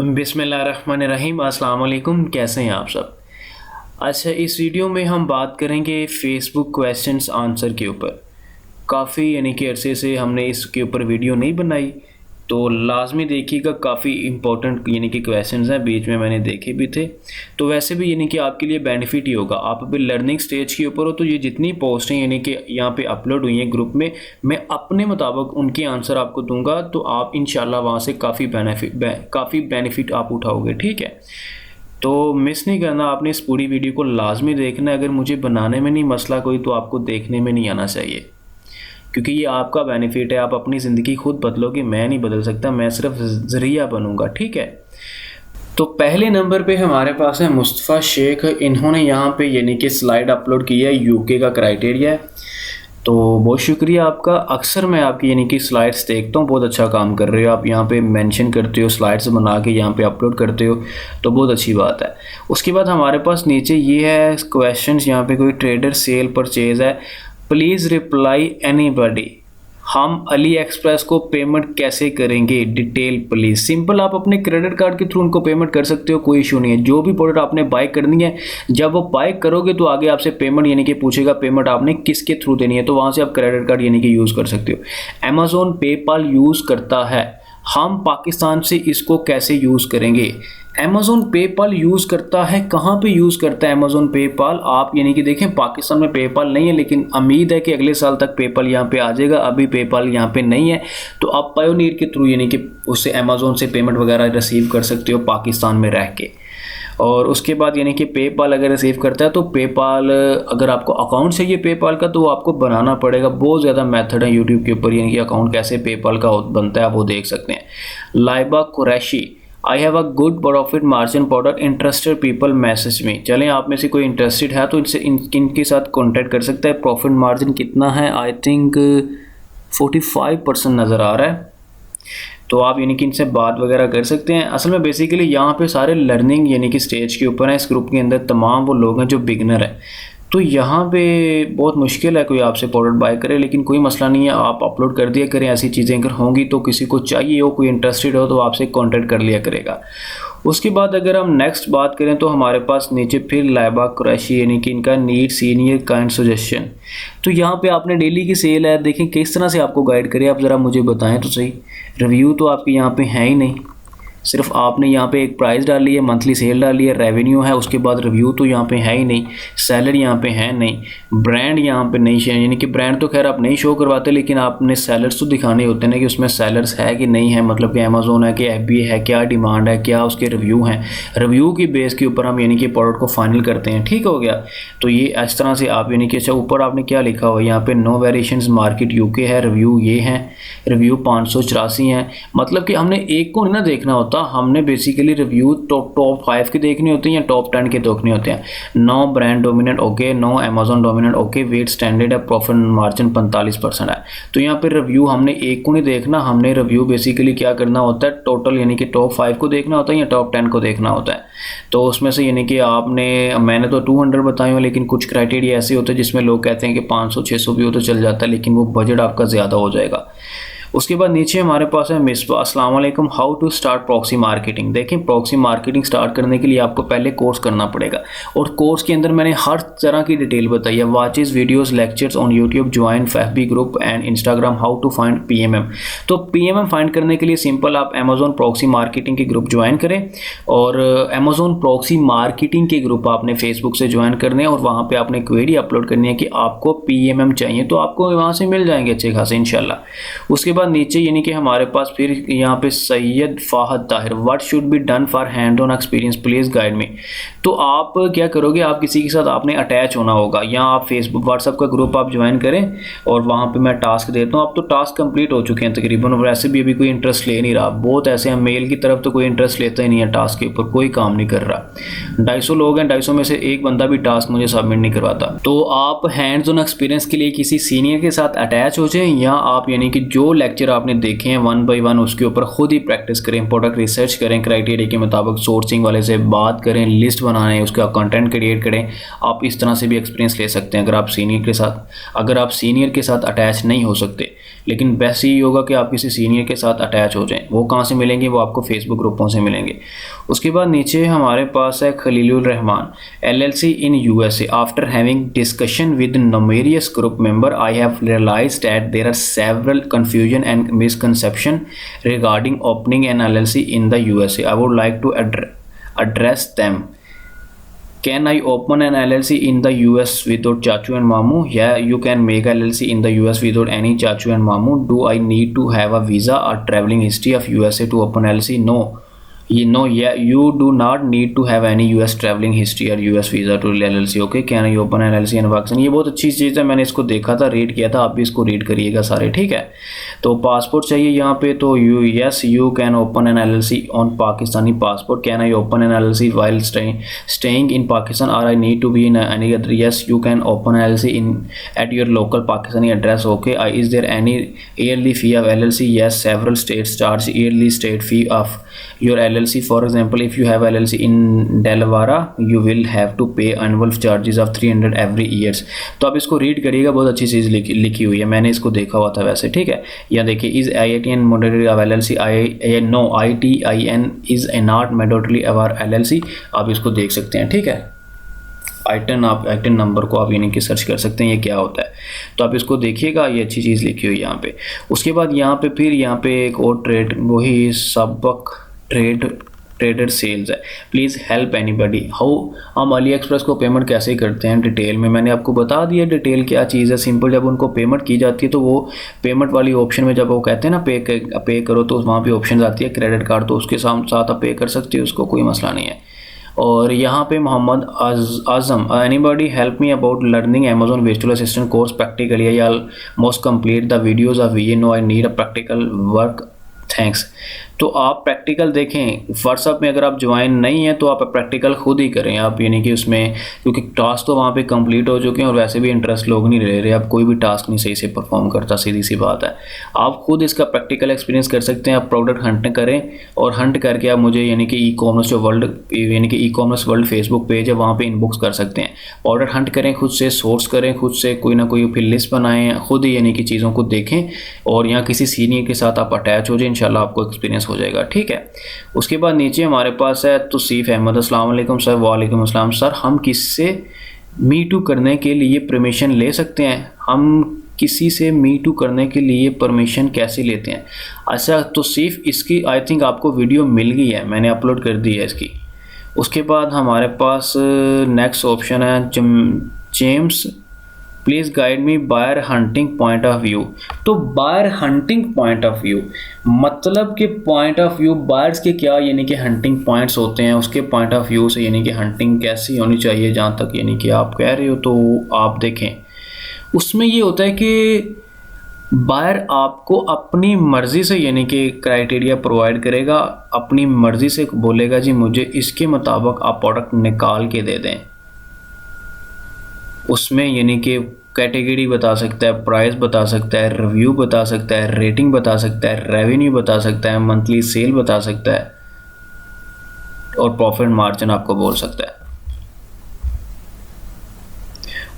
बिस्मिल्लाहिर्रहमानिर्रहीम। अस्सलाम वालेकुम। कैसे हैं आप सब? अच्छा, इस वीडियो में हम बात करेंगे फ़ेसबुक क्वेश्चंस आंसर के ऊपर। काफ़ी यानी कि अरसे से हमने इसके ऊपर वीडियो नहीं बनाई, तो लाजमी देखिएगा। काफ़ी इंपॉर्टेंट यानी कि क्वेश्चंस हैं, बीच में मैंने देखे भी थे। तो वैसे भी यानी कि आपके लिए बेनिफिट ही होगा। आप अभी लर्निंग स्टेज के ऊपर हो, तो ये जितनी पोस्टें यानी कि यहाँ पे अपलोड हुई हैं ग्रुप में, मैं अपने मुताबिक उनके आंसर आपको दूंगा, तो आप इंशाल्लाह वहाँ से काफ़ी बेनिफिट आप उठाओगे। ठीक है, तो मिस नहीं करना आपने, इस पूरी वीडियो को लाजमी देखना है। अगर मुझे बनाने में नहीं मसला कोई, तो आपको देखने में नहीं आना चाहिए, क्योंकि ये आपका बेनिफिट है। आप अपनी ज़िंदगी खुद बदलोगे, मैं नहीं बदल सकता, मैं सिर्फ ज़रिया बनूंगा। ठीक है, तो पहले नंबर पे हमारे पास है मुस्तफ़ा शेख। इन्होंने यहाँ पे यानी कि स्लाइड अपलोड किया है, यूके का क्राइटेरिया है। तो बहुत शुक्रिया आपका। अक्सर मैं आपकी यानी कि स्लाइड्स देखता हूँ, बहुत अच्छा काम कर रहे हो आप। यहाँ पे मेंशन करते हो, स्लाइड्स बना के यहाँ पे अपलोड करते हो, तो बहुत अच्छी बात है। उसके बाद हमारे पास नीचे ये है क्वेश्चंस। यहाँ पे कोई ट्रेडर सेल परचेज है, प्लीज़ रिप्लाई एनीबॉडी। हम अली एक्सप्रेस को पेमेंट कैसे करेंगे, डिटेल प्लीज़। सिंपल, आप अपने क्रेडिट कार्ड के थ्रू उनको पेमेंट कर सकते हो, कोई इशू नहीं है। जो भी प्रोडक्ट आपने बाय करनी है, जब वो बाय करोगे तो आगे आपसे पेमेंट यानी कि पूछेगा पेमेंट आपने किसके थ्रू देनी है, तो वहाँ से आप क्रेडिट कार्ड यानी कि यूज़ कर सकते हो। अमेज़ॉन पेपाल यूज़ करता है, हम पाकिस्तान से इसको कैसे यूज़ करेंगे। अमेज़ॉन पेपाल यूज़ करता है, कहाँ पे यूज़ करता है अमेज़ॉन पेपाल? आप यानी कि देखें, पाकिस्तान में पेपाल नहीं है, लेकिन उम्मीद है कि अगले साल तक पेपाल यहाँ पे आ जाएगा। अभी पेपाल यहाँ पे नहीं है, तो आप पायोनियर के थ्रू यानी कि उससे अमेज़ॉन से पेमेंट वगैरह रिसीव कर सकते हो पाकिस्तान में रह के। और उसके बाद यानी कि पेपाल अगर रिसीव करता है, तो पेपाल अगर आपको अकाउंट चाहिए पेपाल का, तो वो आपको बनाना पड़ेगा। बहुत ज़्यादा मेथड है यूट्यूब के ऊपर, यानी कि अकाउंट कैसे पेपाल का बनता है, आप वो देख सकते हैं। लाइबा कुरैशी, आई have a good profit margin product, interested people message me. चलें, आप में से कोई इंटरेस्टेड है तो इनसे इनके साथ कॉन्टैक्ट कर सकता है। प्रॉफिट मार्जिन कितना है? आई थिंक 45% नज़र आ रहा है। तो आप यानी कि इनसे बात वगैरह कर सकते हैं। असल में बेसिकली यहाँ पे सारे लर्निंग यानी कि स्टेज के ऊपर है। इस ग्रुप के अंदर तमाम वो लोग हैं जो बिगनर हैं, तो यहाँ पे बहुत मुश्किल है कोई आपसे प्रोडक्ट बाय करे, लेकिन कोई मसला नहीं है, आप अपलोड कर दिया करें। ऐसी चीज़ें अगर होंगी तो किसी को चाहिए हो, कोई इंटरेस्टेड हो, तो आपसे कांटेक्ट कर लिया करेगा। उसके बाद अगर हम नेक्स्ट बात करें, तो हमारे पास नीचे फिर लाइबा कुरैशी, यानी कि इनका नीड सीनियर काइंड सजेशन। तो यहाँ पे आपने डेली की सेल है, देखें किस तरह से आपको गाइड करें, आप ज़रा मुझे बताएं तो सही। रिव्यू तो आपके यहाँ पे है ही नहीं, सिर्फ आपने यहाँ पे एक प्राइस डाली है, मंथली सेल डाली है, रेवेन्यू है, उसके बाद रिव्यू तो यहाँ पे है ही नहीं, सेलर यहाँ पे है नहीं, ब्रांड यहाँ पे नहीं है। यानी कि ब्रांड तो खैर आप नहीं शो करवाते, लेकिन आपने सेलर्स तो दिखाने होते हैं ना, कि उसमें सेलर्स है कि नहीं है, मतलब कि अमेज़ोन है कि FBA है, क्या डिमांड है, क्या उसके रिव्यू हैं। रिव्यू की बेस के ऊपर हम यानी कि प्रोडक्ट को फाइनल करते हैं। ठीक हो गया, तो ये इस तरह से आप यानी कि अच्छा, ऊपर आपने क्या लिखा हुआ है यहाँ पे, नो वेरिएशंस मार्केट यूके है, रिव्यू ये हैं, रिव्यू 584 हैं। मतलब कि हमने एक को नहीं ना देखना होता, हमने बेसिकली रिव्यू टॉप 5 के देखने होते हैं या टॉप 10 के देखने होते हैं। No brand dominant okay, no Amazon dominant okay, weight standard है, प्रॉफिट मार्जिन 45% है। तो यहाँ पे रिव्यू हमने एक को नहीं देखना, हमने रिव्यू बेसिकली क्या करना होता है, टोटल यानी कि टॉप 5 को देखना होता है या टॉप 10 को देखना होता है। तो उसमें से यानी कि मैंने तो 200 बताए हो, लेकिन कुछ क्राइटेरिया ऐसे होते हैं जिसमें लोग कहते हैं कि 500-600 भी हो तो चल जाता है, लेकिन वो बजट आपका ज़्यादा हो जाएगा। उसके बाद नीचे हमारे पास है मिसबा, अस्सलाम वालेकुम, how to start proxy marketing. देखें, प्रॉक्सी मार्केटिंग स्टार्ट करने के लिए आपको पहले कोर्स करना पड़ेगा, और कोर्स के अंदर मैंने हर तरह की डिटेल बताई है। Watches videos lectures on YouTube, join FB group and Instagram, how to find PMM। तो PMM फाइंड करने के लिए सिंपल, आप अमेज़ॉन प्रॉक्सी मार्केटिंग के ग्रुप ज्वाइन करें, और अमेज़ॉन प्रॉक्सी मार्केटिंग के ग्रुप आपने फेसबुक से ज्वाइन करने हैं, और वहाँ पर आपने क्वेरी अपलोड करनी है कि आपको PMM चाहिए, तो आपको वहाँ से मिल जाएंगे अच्छे खासे इंशाल्लाह। उसके बाद नीचे यानी कि हमारे पास फिर यहाँ पे Syed Fahad Tahir, what should be done for hand on experience, please guide मी। तो आप क्या करोगे, आप किसी के साथ आपने अटैच होना होगा, या आप फेसबुक व्हाट्सएप का ग्रुप आप ज्वाइन करें, और वहाँ पे मैं टास्क देता हूँ। अब तो टास्क कंप्लीट हो चुके हैं तकरीबन, और वैसे भी अभी कोई इंटरेस्ट ले नहीं रहा, बहुत ऐसे हैं मेल की तरफ तो कोई इंटरेस्ट लेता ही नहीं है, टास्क के ऊपर कोई काम नहीं कर रहा। 250 लोग हैं, 250 में से एक बंदा भी टास्क मुझे सबमिट नहीं करवाता। तो आप हैंड्स ऑन एक्सपीरियंस के लिए किसी सीनियर के साथ अटैच हो जाएं, या आप यानी कि जो लेक्चर आपने देखे हैं 1 by 1 उसके ऊपर खुद ही प्रैक्टिस करें, प्रोडक्ट रिसर्च करें, क्राइटेरिया के मुताबिक सोर्सिंग वाले से बात करें, लिस्ट बनाएं, उसका कंटेंट क्रिएट करें। आप इस तरह से भी एक्सपीरियंस ले सकते हैं अगर आप सीनियर के साथ अटैच नहीं हो सकते। लेकिन बेस्ट यही होगा कि आप किसी सीनियर के साथ अटैच हो जाएं। वो कहाँ से मिलेंगे? वो आपको फेसबुक ग्रुपों से मिलेंगे। उसके बाद नीचे हमारे पास है Khalilur Rahman LLC in USA। After having discussion with numerous group member, I have realized that there are several confusion and misconception regarding opening an LLC in the USA. I would like to address them. Can I open an LLC in the US without Chachu and Mamu? Yeah, you can make LLC in the US without any Chachu and Mamu. Do I need to have a visa or traveling history of USA to open LLC? No. You do not need to have any US traveling history or US visa to LLC. Okay, can I open an LLC in Pakistan? ये बहुत अच्छी चीज़ है, मैंने इसको देखा था, read किया था, आप भी इसको रीड करिएगा सारे, ठीक है। तो पासपोर्ट चाहिए यहाँ पे, तो you can open an LLC on Pakistani passport. Can I open an LLC while staying in Pakistan और I need to be in any other? Yes, you can open LLC in at your local Pakistani address. Okay, is there any yearly fee of LLC? Yes, several states charge yearly state fee of your LLC. For example, if you have LLC in Delaware, you will have to pay annual charges of 300 every years. तो आप इसको read करिएगा, बहुत अच्छी चीज़ लिखी हुई है, मैंने इसको देखा हुआ था वैसे, ठीक है। यहाँ देखिए, is IITN mandatory of LLC? No, ITIN is not mandatory of LLC। आप इसको देख सकते हैं, ठीक है। आइटन नंबर को आप यानी कि सर्च कर सकते हैं, ये क्या होता है, तो आप इसको देखिएगा, ये अच्छी चीज़ लिखी हुई है यहाँ पे। उसके बाद यहाँ पे एक और ट्रेड, वही सबक ट्रेडर सेल्स है। प्लीज़ हेल्प एनीबडी हाउ हम अली एक्सप्रेस को पेमेंट कैसे करते हैं डिटेल में मैंने आपको बता दिया। डिटेल क्या चीज़ है, सिंपल, जब उनको पेमेंट की जाती है तो वो पेमेंट वाली ऑप्शन में जब वो कहते हैं ना पे करो, तो वहाँ पे ऑप्शन आती है क्रेडिट कार्ड, तो उसके साथ आप पे कर सकते हो, उसको कोई मसला नहीं है। और यहाँ पे Mohammad Azam, anybody help me about learning Amazon virtual assistant course practically? I almost complete the videos of no I need a practical work, thanks. तो आप प्रैक्टिकल देखें, व्हाट्सअप में अगर आप ज्वाइन नहीं हैं तो आप प्रैक्टिकल खुद ही करें आप, यानी कि उसमें, क्योंकि टास्क तो वहाँ पे कंप्लीट हो चुके हैं और वैसे भी इंटरेस्ट लोग नहीं ले रहे, आप कोई भी टास्क नहीं सही से परफॉर्म करता, सीधी सी बात है। आप खुद इसका प्रैक्टिकल एक्सपीरियंस कर सकते हैं। आप प्रोडक्ट हंट करें और हंट करके आप मुझे यानी कि ई-कॉमर्स जो वर्ल्ड, यानी कि ई-कॉमर्स वर्ल्ड फेसबुक पेज है, वहाँ पर इनबॉक्स कर सकते हैं। प्रोडक्ट हंट करें, खुद से सोर्स करें, खुद से कोई ना कोई फिर लिस्ट बनाएं, खुद ही यानी कि चीज़ों को देखें और यहाँ किसी सीनियर के साथ आप अटैच हो जाए, इंशाल्लाह आपको एक्सपीरियंस हो जाएगा, ठीक है। उसके बाद नीचे हमारे पास है तौसीफ अहमद, अस्सलाम वालेकुम सर। वालेकुम अस्सलाम सर, हम किससे मी टू करने के लिए परमिशन ले सकते हैं? हम किसी से मी टू करने के लिए परमिशन कैसे लेते हैं? अच्छा तौसीफ, इसकी आई थिंक आपको वीडियो मिल गई है, मैंने अपलोड कर दी है इसकी। उसके बाद हमारे पास नेक्स्ट ऑप्शन है James, please guide me buyer hunting point of view. तो buyer hunting point of view मतलब कि पॉइंट ऑफ व्यू बायर्स के क्या यानी कि हंटिंग पॉइंट्स होते हैं, उसके पॉइंट ऑफ व्यू से यानी कि हंटिंग कैसी होनी चाहिए, जहाँ तक यानी कि आप कह रहे हो, तो आप देखें उसमें ये होता है कि बायर आपको अपनी मर्ज़ी से यानी कि क्राइटेरिया प्रोवाइड करेगा, अपनी मर्ज़ी से बोलेगा जी मुझे इसके मुताबिक आप प्रोडक्ट निकाल के दे दें। उसमें यानी कि कैटेगरी बता सकता है, प्राइस बता सकता है, रिव्यू बता सकता है, रेटिंग बता सकता है, रेवेन्यू बता सकता है, मंथली सेल बता सकता है और प्रॉफिट मार्जिन आपको बोल सकता है।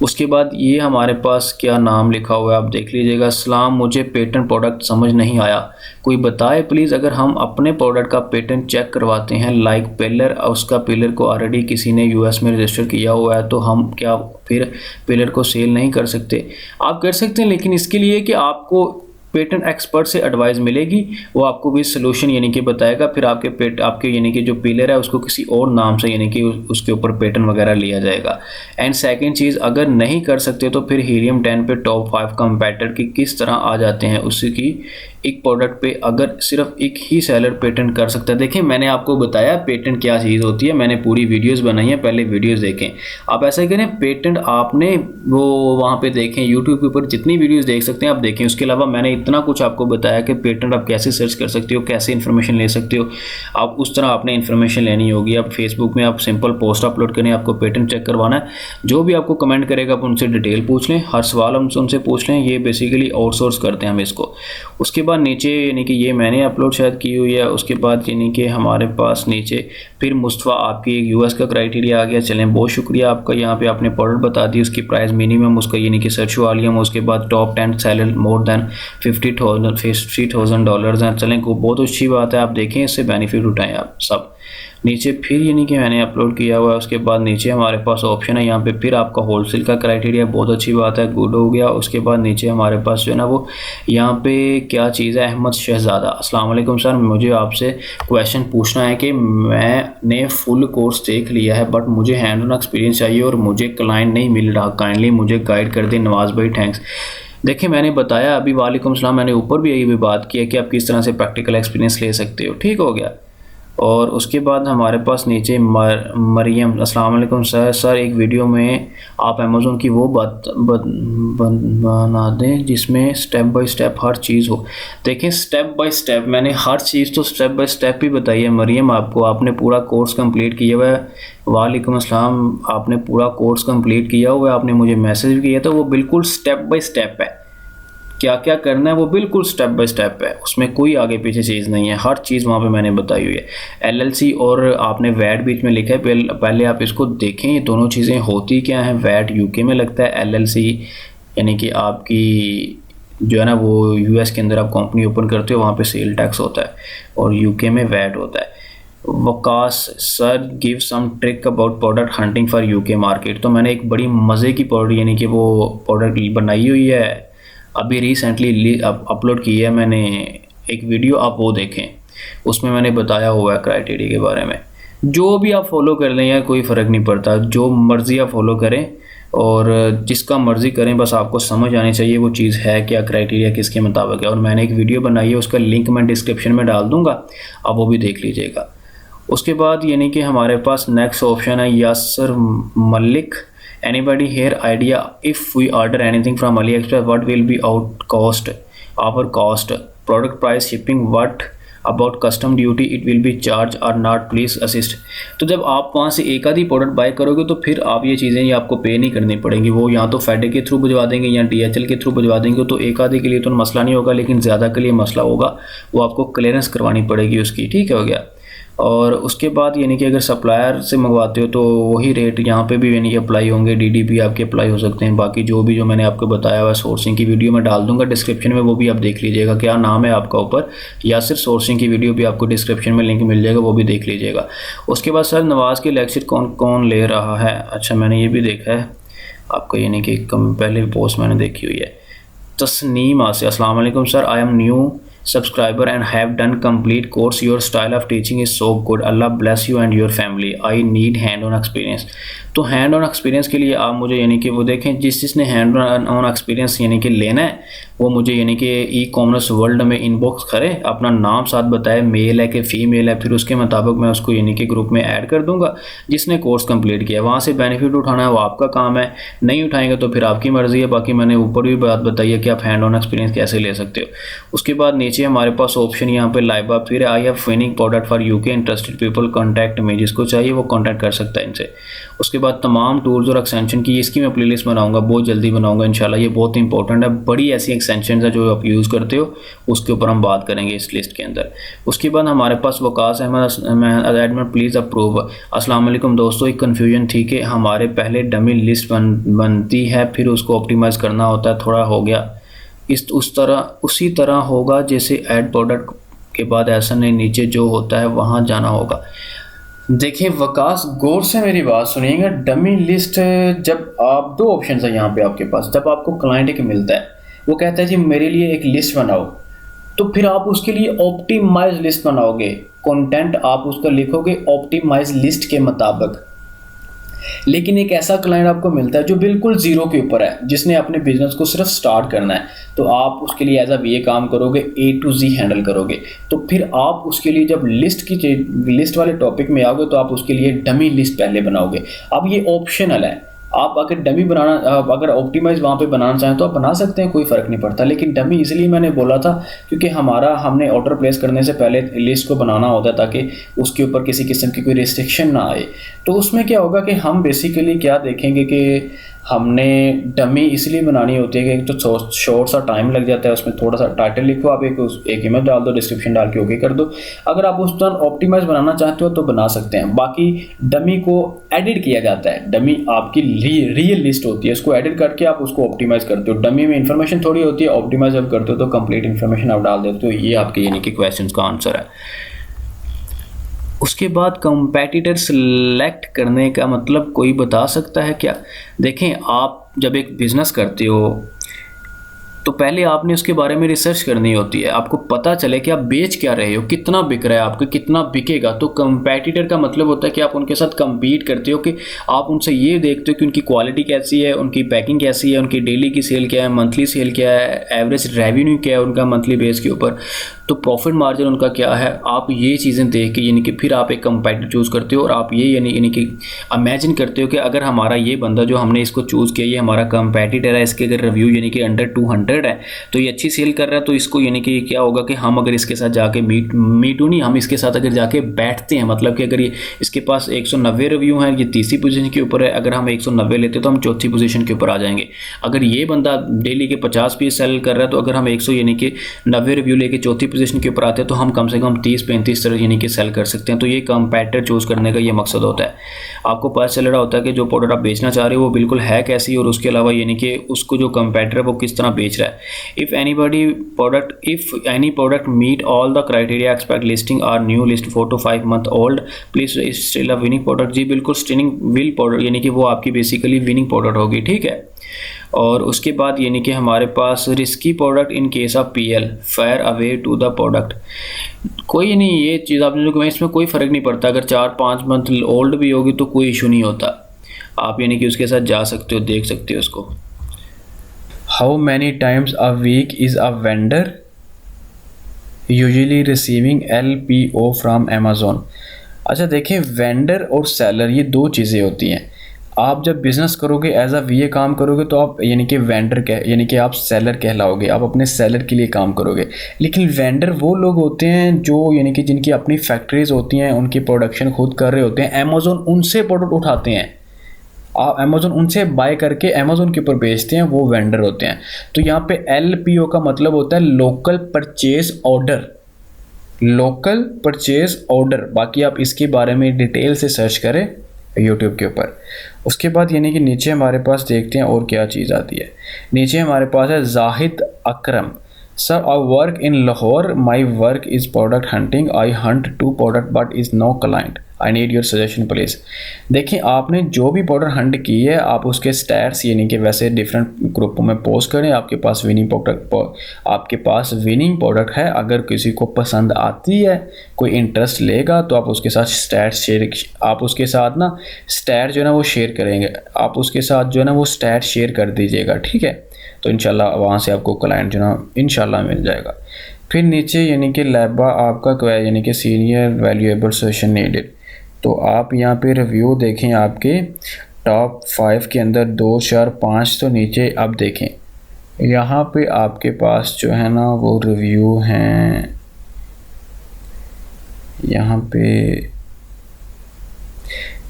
उसके बाद ये हमारे पास क्या नाम लिखा हुआ है आप देख लीजिएगा। अस्सलाम, मुझे पेटेंट प्रोडक्ट समझ नहीं आया, कोई बताए प्लीज़। अगर हम अपने प्रोडक्ट का पेटेंट चेक करवाते हैं लाइक पिलर, उसका पिलर को ऑलरेडी किसी ने US में रजिस्टर किया हुआ है, तो हम क्या फिर पिलर को सेल नहीं कर सकते? आप कर सकते हैं, लेकिन इसके लिए कि आपको पेटेंट एक्सपर्ट से एडवाइस मिलेगी, वो आपको भी सोल्यूशन यानी कि बताएगा, फिर आपके यानी कि जो पिलर है उसको किसी और नाम से यानी कि उसके ऊपर पेटेंट वगैरह लिया जाएगा। एंड सेकंड चीज़, अगर नहीं कर सकते तो फिर हीलियम 10 पे टॉप 5 कंपेटिटर की किस तरह आ जाते हैं, उसकी एक प्रोडक्ट पे अगर सिर्फ एक ही सेलर पेटेंट कर सकता है। देखें मैंने आपको बताया पेटेंट क्या चीज़ होती है, मैंने पूरी वीडियोस बनाई हैं, पहले वीडियोस देखें। आप ऐसा करें, पेटेंट आपने वो वहाँ पे देखें, यूट्यूब के ऊपर जितनी वीडियोस देख सकते हैं आप देखें। उसके अलावा मैंने इतना कुछ आपको बताया कि पेटेंट आप कैसे सर्च कर सकते हो, कैसे इन्फॉर्मेशन ले सकते हो, आप उस तरह आपने इन्फॉर्मेशन लेनी होगी। आप फेसबुक में आप सिंपल पोस्ट अपलोड करें, आपको पेटेंट चेक करवाना है, जो भी आपको कमेंट करेगा आप उनसे डिटेल पूछ लें, हर सवाल उनसे पूछ लें, ये बेसिकली आउटसोर्स करते हैं हम इसको। उसके बाद नीचे यानी कि ये मैंने अपलोड शायद की हुई है। उसके बाद यानी कि हमारे पास नीचे फिर मुस्तफ़ा आपकी एक यूएस का क्राइटेरिया आ गया। चलें, बहुत शुक्रिया आपका। यहाँ पे आपने प्रोडक्ट बता दी, उसकी प्राइस मिनिमम उसका यानी कि सर्च वॉल्यूम, उसके बाद टॉप 10 सेलर मोर दैन $50,000 हैं। चलें, को बहुत अच्छी बात है, आप देखें, इससे बेनिफिट उठाएँ आप सब। नीचे फिर यानी कि मैंने अपलोड किया हुआ है। उसके बाद नीचे हमारे पास ऑप्शन है, यहाँ पे फिर आपका होलसेल का क्राइटेरिया, बहुत अच्छी बात है, गुड हो गया। उसके बाद नीचे हमारे पास जो है ना वो यहाँ पे क्या चीज़ है, अहमद शहज़ादा, अस्सलाम वालेकुम सर, मुझे आपसे क्वेश्चन पूछना है कि मैंने फुल कोर्स देख लिया है बट मुझे हैंड ऑन एक्सपीरियंस चाहिए और मुझे क्लाइंट नहीं मिल रहा, काइंडली मुझे गाइड कर दें। नवाज़ भाई थैंक्स। देखिए, मैंने बताया अभी, वालेकुम सलाम, मैंने ऊपर भी यही भी बात की है कि आप किस तरह से प्रैक्टिकल एक्सपीरियंस ले सकते हो, ठीक हो गया। और उसके बाद हमारे पास नीचे मरियम, अस्सलाम वालेकुम सर, एक वीडियो में आप अमेज़ोन की वो बात बना दें जिसमें स्टेप बाय स्टेप हर चीज़ हो। देखें, स्टेप बाय स्टेप मैंने हर चीज़ तो स्टेप बाय स्टेप ही बताई है मरियम आपको। आपने पूरा कोर्स कंप्लीट किया हुआ है। वालेकुम अस्सलाम, आपने पूरा कोर्स कंप्लीट किया हुआ है, आपने मुझे मैसेज भी किया, तो वो बिल्कुल स्टेप बाय स्टेप है। क्या क्या करना है वो बिल्कुल स्टेप बाय स्टेप है, उसमें कोई आगे पीछे चीज़ नहीं है, हर चीज़ वहाँ पे मैंने बताई हुई है। एलएलसी और आपने वैट बीच में लिखा है, पहले आप इसको देखें, ये दोनों चीज़ें होती क्या हैं। वैट यूके में लगता है, एलएलसी यानी कि आपकी जो है ना वो यूएस के अंदर आप कंपनी ओपन करते हो, वहाँ पे सेल टैक्स होता है, और यूके में वैट होता है। Waqas sir give some trick about product hunting for UK market. तो मैंने एक बड़ी मज़े की प्रोडक्ट यानी कि वो प्रोडक्ट बनाई हुई है, अभी रिसेंटली अपलोड की है मैंने एक वीडियो, आप वो देखें, उसमें मैंने बताया हुआ है क्राइटेरिया के बारे में। जो भी आप फॉलो कर लें यार, कोई फ़र्क नहीं पड़ता, जो मर्ज़ी आप फॉलो करें और जिसका मर्ज़ी करें, बस आपको समझ आनी चाहिए वो चीज़ है क्या, क्राइटेरिया किसके मुताबिक है। और मैंने एक वीडियो बनाई है, उसका लिंक मैं डिस्क्रिप्शन में डाल दूँगा, आप वो भी देख लीजिएगा। उसके बाद यानी कि हमारे पास नेक्स्ट ऑप्शन है यासर Malik, anybody here idea if we order anything from AliExpress what will be out cost, our cost, product price, shipping, what about custom duty, it will be charge or not, please assist। तो जब आप वहाँ से एक आधी product bye करोगे तो फिर आप ये चीज़ें ये आपको पे नहीं करनी पड़ेंगी, वो यहाँ तो फेडे के थ्रू भिजवा देंगे या DHL के थ्रू भिजवा देंगे, तो एक आधे के लिए तो मसला नहीं होगा, लेकिन ज़्यादा के लिए मसला होगा, वो आपको क्लियरेंस करवानी पड़ेगी उसकी, ठीक हो गया। और उसके बाद यानी कि अगर सप्लायर से मंगवाते हो तो वही रेट यहाँ पे भी यानी कि अप्लाई होंगे, DDP आपके अप्लाई हो सकते हैं। बाकी जो मैंने आपको बताया हुआ सोर्सिंग की वीडियो में डाल दूंगा डिस्क्रिप्शन में, वो भी आप देख लीजिएगा, क्या नाम है आपका ऊपर, या सिर्फ सोर्सिंग की वीडियो भी आपको डिस्क्रिप्शन में लिंक मिल जाएगा, वो भी देख लीजिएगा। उसके बाद सर नवाज़ के लेक्चर कौन कौन ले रहा है, अच्छा मैंने ये भी देखा है आपका, यानी कि पहले पोस्ट मैंने देखी हुई है। तस्नीम आसिया, अस्सलाम वालेकुम sir, I am new subscriber and have done complete course, your style of teaching is so good, Allah bless you and your family, I need hand on experience। तो हैंड ऑन एक्सपीरियंस के लिए आप मुझे यानी कि वो देखें, जिसने हैंड ऑन एक्सपीरियंस यानी कि लेना है वो मुझे यानी कि ई-कॉमर्स वर्ल्ड में इनबॉक्स करे, अपना नाम साथ बताए, मेल है कि फ़ीमेल है, फिर उसके मुताबिक मैं उसको यानी कि ग्रुप में ऐड कर दूंगा। जिसने कोर्स कंप्लीट किया वहाँ से बेनिफिट उठाना है वो आपका काम है, नहीं उठाएंगे तो फिर आपकी मर्ज़ी है। बाकी मैंने ऊपर भी बात बताई है कि आप हैंड ऑन एक्सपीरियंस कैसे ले सकते हो। उसके बाद नीचे हमारे पास ऑप्शन यहाँ पे लाइबा, फिर I have training product for UK, interested people contact में, जिसको चाहिए वो कॉन्टैक्ट कर सकता है इनसे। उसके बाद तमाम टूल्स और एक्सटेंशन की इसकी मैं प्लेलिस्ट बनाऊंगा, बहुत जल्दी बनाऊंगा इंशाल्लाह, ये बहुत इंपॉर्टेंट है, बड़ी ऐसी एक्सटेंशन है जो आप यूज़ करते हो, उसके ऊपर हम बात करेंगे इस लिस्ट के अंदर। उसके बाद हमारे पास Waqas Ahmed admin please approve. अस्सलाम वालेकुम दोस्तों, एक कन्फ्यूजन थी कि हमारे पहले डमी लिस्ट बनती है फिर उसको ऑप्टिमाइज़ करना होता है, थोड़ा हो गया उसी तरह होगा जैसे ऐड प्रोडक्ट के बाद ऐसा नहीं, नीचे जो होता है वहाँ जाना होगा। देखिए वकास, गौर से मेरी बात सुनिएगा, डमी लिस्ट जब आप दो ऑप्शन है यहाँ पे आपके पास, जब आपको क्लाइंट एक मिलता है वो कहता है जी मेरे लिए एक लिस्ट बनाओ, तो फिर आप उसके लिए ऑप्टिमाइज लिस्ट बनाओगे, कंटेंट आप उसका लिखोगे ऑप्टिमाइज लिस्ट के मुताबिक। लेकिन एक ऐसा क्लाइंट आपको मिलता है जो बिल्कुल ज़ीरो के ऊपर है, जिसने अपने बिजनेस को सिर्फ स्टार्ट करना है, तो आप उसके लिए एज अ VA काम करोगे, A to Z हैंडल करोगे। तो फिर आप उसके लिए जब लिस्ट वाले टॉपिक में आओगे तो आप उसके लिए डमी लिस्ट पहले बनाओगे। अब ये ऑप्शनल है, आप अगर डमी बनाना, अगर ऑप्टिमाइज वहाँ पे बनाना चाहें तो आप बना सकते हैं, कोई फ़र्क नहीं पड़ता। लेकिन डमी इसलिए मैंने बोला था क्योंकि हमने ऑर्डर प्लेस करने से पहले लिस्ट को बनाना होता है ताकि उसके ऊपर किसी किस्म की कोई रिस्ट्रिक्शन ना आए। तो उसमें क्या होगा कि हम बेसिकली क्या देखेंगे कि हमने डमी इसलिए बनानी होती है कि एक तो शॉर्ट सा टाइम लग जाता है, उसमें थोड़ा सा टाइटल लिखो आप, एक इमेज डाल दो, डिस्क्रिप्शन डाल के ओके कर दो। अगर आप उस तरह ऑप्टिमाइज बनाना चाहते हो तो बना सकते हैं। बाकी डमी को एडिट किया जाता है, डमी आपकी रियल लिस्ट होती है, उसको एडिट करके आप उसको ऑप्टिमाइज करते हो। डमी में इंफॉर्मेशन थोड़ी होती है, ऑप्टिमाइज आप करते हो तो कंप्लीट इन्फॉर्मेशन आप डाल देते हो। ये आपके यानी कि क्वेश्चन का आंसर है। उसके बाद कंपेटिटर सेलेक्ट करने का मतलब कोई बता सकता है क्या? देखें, आप जब एक बिज़नेस करते हो तो पहले आपने उसके बारे में रिसर्च करनी होती है, आपको पता चले कि आप बेच क्या रहे हो, कितना बिक रहा है आपको, कितना बिकेगा। तो कंपेटिटर का मतलब होता है कि आप उनके साथ compete करते हो, कि आप उनसे ये देखते हो कि उनकी क्वालिटी कैसी है, उनकी पैकिंग कैसी है, उनकी डेली की सेल क्या है, मंथली सेल क्या है, एवरेज रेवेन्यू क्या है उनका मंथली बेस के ऊपर, तो प्रॉफिट मार्जिन उनका क्या है। आप ये चीज़ें देख के यानी कि फिर आप एक कंपेटिटर चूज़ करते हो, और आप ये यानी कि इमेजिन करते हो कि अगर हमारा ये बंदा जो हमने इसको चूज़ किया ये हमारा कंपेटिटर है, इसके अगर रिव्यू यानी कि अंडर 200 है तो ये अच्छी सेल कर रहा है, तो इसको यानी कि क्या होगा कि हम अगर इसके साथ जाके मीटू नहीं, हम इसके साथ अगर जाके बैठते हैं, मतलब कि अगर ये इसके पास 190 रिव्यू हैं, ये तीसरी पोजीशन के ऊपर है, अगर हम 190 लेते तो हम चौथी पोजीशन के ऊपर आ जाएंगे। अगर ये बंदा डेली के 50 पीस सेल कर रहा है तो अगर हम 100 यानी कि 90 रिव्यू लेके चौथी पोजीशन के ऊपर आते हैं तो हम कम से कम 30-35 तरह यानी कि सेल कर सकते हैं। तो ये कंपेटिटर चूज़ करने का ये मकसद होता है, आपको पता चल रहा होता है कि जो प्रोडक्ट आप बेचना चाह रहे हो वो बिल्कुल है कैसी, और उसके अलावा यानी कि उसको जो कंपेटिटर है वो किस तरह बेच रहा है। if any product meet all the criteria expect listing or new list 4 to 5 month old please is still a winning product। जी बिल्कुल स्टिनिंग विल प्रोडक्ट यानी कि वो आपकी बेसिकली विनिंग प्रोडक्ट होगी, ठीक है। और उसके बाद यानी कि हमारे पास risky product in case of PL fair away to the product. कोई नहीं, ये चीज़ आपने जो कहा इसमें कोई फ़र्क नहीं पड़ता, अगर 4-5 मंथ ओल्ड भी होगी तो कोई इशू नहीं होता, आप यानी कि उसके साथ जा सकते हो, देख सकते हो उसको। How many times a week is a vendor usually receiving LPO from Amazon. अच्छा देखिए, वेंडर और सेलर ये दो चीज़ें होती हैं। आप जब बिज़नेस करोगे एज अ VA काम करोगे तो आप यानी कि वेंडर यानी कि आप सेलर कहलाओगे, आप अपने सेलर के लिए काम करोगे। लेकिन वेंडर वो लोग होते हैं जो यानी कि जिनकी अपनी फैक्ट्रीज होती हैं, उनकी प्रोडक्शन खुद कर रहे होते हैं, अमेज़ॉन उनसे प्रोडक्ट उठाते हैं, आप अमेज़ॉन उनसे बाय करके अमेज़ॉन के ऊपर बेचते हैं, वो वेंडर होते हैं। तो यहाँ पे LPO का मतलब होता है local purchase order, local purchase order. बाकी आप इसके बारे में डिटेल से सर्च करें यूट्यूब के ऊपर। उसके बाद यानी कि नीचे हमारे पास देखते हैं और क्या चीज़ आती है। नीचे हमारे पास है Zahid Akram, sir I work in Lahore, my work is product hunting, I hunt to product but is no client, I need your suggestion please. देखिए, आपने जो भी प्रोडक्ट हंट की है आप उसके स्टैट्स यानी कि वैसे डिफरेंट ग्रुपों में पोस्ट करें। आपके पास विनिंग प्रोडक्ट है, अगर किसी को पसंद आती है, कोई इंटरेस्ट लेगा तो आप उसके साथ स्टैट जो है ना वो शेयर करेंगे, आप उसके साथ जो है ना वो स्टैट शेयर कर दीजिएगा, ठीक है। तो इंशाल्लाह वहाँ से आपको क्लाइंट जो है ना इंशाल्लाह मिल जाएगा। फिर नीचे यानी कि लैबा आपका यानी कि सीनियर वैल्यूएबल सजेशन नीडेड, तो आप यहाँ पे रिव्यू देखें, आपके टॉप 5 के अंदर 2, 4, 5 तो नीचे अब देखें, यहाँ पे आपके पास जो है ना वो रिव्यू हैं। यहाँ पे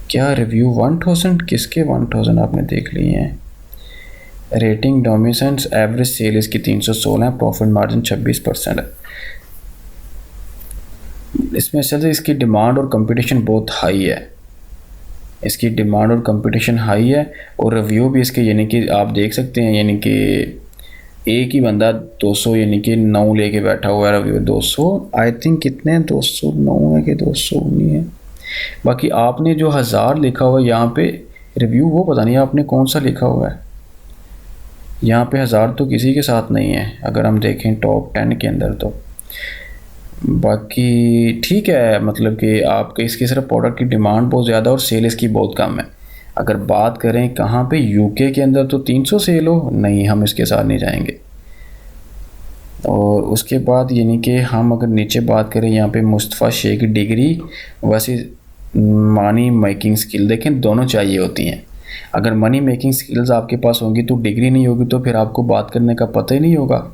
क्या रिव्यू 1000 किसके 1000 आपने देख लिए हैं। रेटिंग डोमिनेंस एवरेज सेल इसकी 316 है, प्रॉफिट मार्जिन 26% है। इसमें से इसकी डिमांड और कंपटीशन बहुत हाई है, इसकी डिमांड और कंपटीशन हाई है, और रिव्यू भी इसके यानी कि आप देख सकते हैं, यानी कि एक ही बंदा 200 यानी कि 9 लेके बैठा हुआ है रिव्यू। 200 आई थिंक कितने 209 है कि 219 है। बाकी आपने जो 1000 लिखा हुआ है यहाँ पे रिव्यू, वो पता नहीं आपने कौन सा लिखा हुआ है। यहाँ पे 1000 तो किसी के साथ नहीं है अगर हम देखें टॉप 10 के अंदर तो। बाकी ठीक है, मतलब कि आपके इसके सिर्फ प्रोडक्ट की डिमांड बहुत ज़्यादा और सेल इसकी बहुत कम है। अगर बात करें कहाँ पे, यूके के अंदर तो 300 सेल हो, नहीं हम इसके साथ नहीं जाएंगे। और उसके बाद यानी कि हम अगर नीचे बात करें यहाँ पे मुस्तफ़ा शेख डिग्री वैसे मनी मेकिंग स्किल, देखें दोनों चाहिए होती हैं। अगर मनी मेकिंग स्किल्स आपके पास होंगी तो डिग्री नहीं होगी तो फिर आपको बात करने का पता ही नहीं होगा,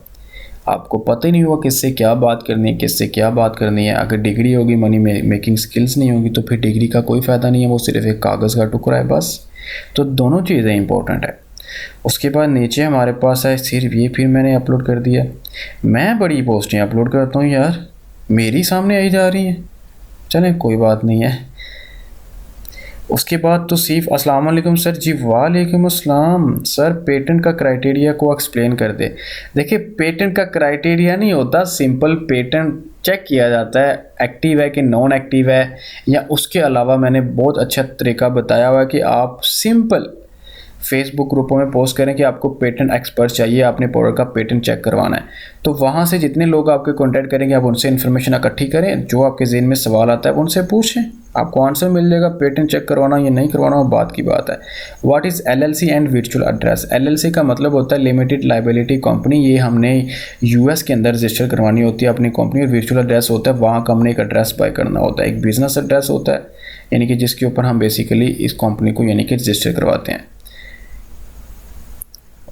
आपको पता ही नहीं होगा किससे क्या बात करनी है, किससे क्या बात करनी है। अगर डिग्री होगी, मनी मेकिंग स्किल्स नहीं होगी तो फिर डिग्री का कोई फ़ायदा नहीं है, वो सिर्फ एक कागज़ का टुकड़ा है बस। तो दोनों चीज़ें इंपॉर्टेंट है। उसके बाद नीचे हमारे पास है सिर्फ ये, फिर मैंने अपलोड कर दिया। मैं बड़ी पोस्टें अपलोड करता हूँ यार, मेरी सामने आई जा रही हैं। चलें कोई बात नहीं है। उसके बाद तो सिर्फ अस्सलाम वालेकुम सर जी। वालेकुम अस्सलाम सर, पेटेंट का क्राइटेरिया को एक्सप्लेन कर दे। देखिए पेटेंट का क्राइटेरिया नहीं होता, सिंपल पेटेंट चेक किया जाता है एक्टिव है कि नॉन एक्टिव है, या उसके अलावा मैंने बहुत अच्छा तरीका बताया हुआ है कि आप सिंपल फेसबुक ग्रुपों में पोस्ट करें कि आपको पेटेंट एक्सपर्ट चाहिए, आपने प्रोडक्ट का पेटेंट चेक करवाना है। तो वहाँ से जितने लोग आपके कांटेक्ट करेंगे आप उनसे इन्फॉर्मेशन इकट्ठी करें, जो आपके जहन में सवाल आता है उनसे पूछें, आपको आंसर मिल जाएगा। पेटेंट चेक करवाना या नहीं करवाना वो बात की बात है। What is LLC and virtual address? LLC का मतलब होता है लिमिटेड लाइबिलिटी कंपनी, ये हमने यूएस के अंदर रजिस्टर करवानी होती है अपनी कंपनी। और वर्चुअल एड्रेस होता है वहाँ का हमने एक एड्रेस बाय करना होता है, एक बिजनेस एड्रेस होता है, यानी कि जिसके ऊपर हम बेसिकली इस कंपनी को यानी कि रजिस्टर करवाते हैं।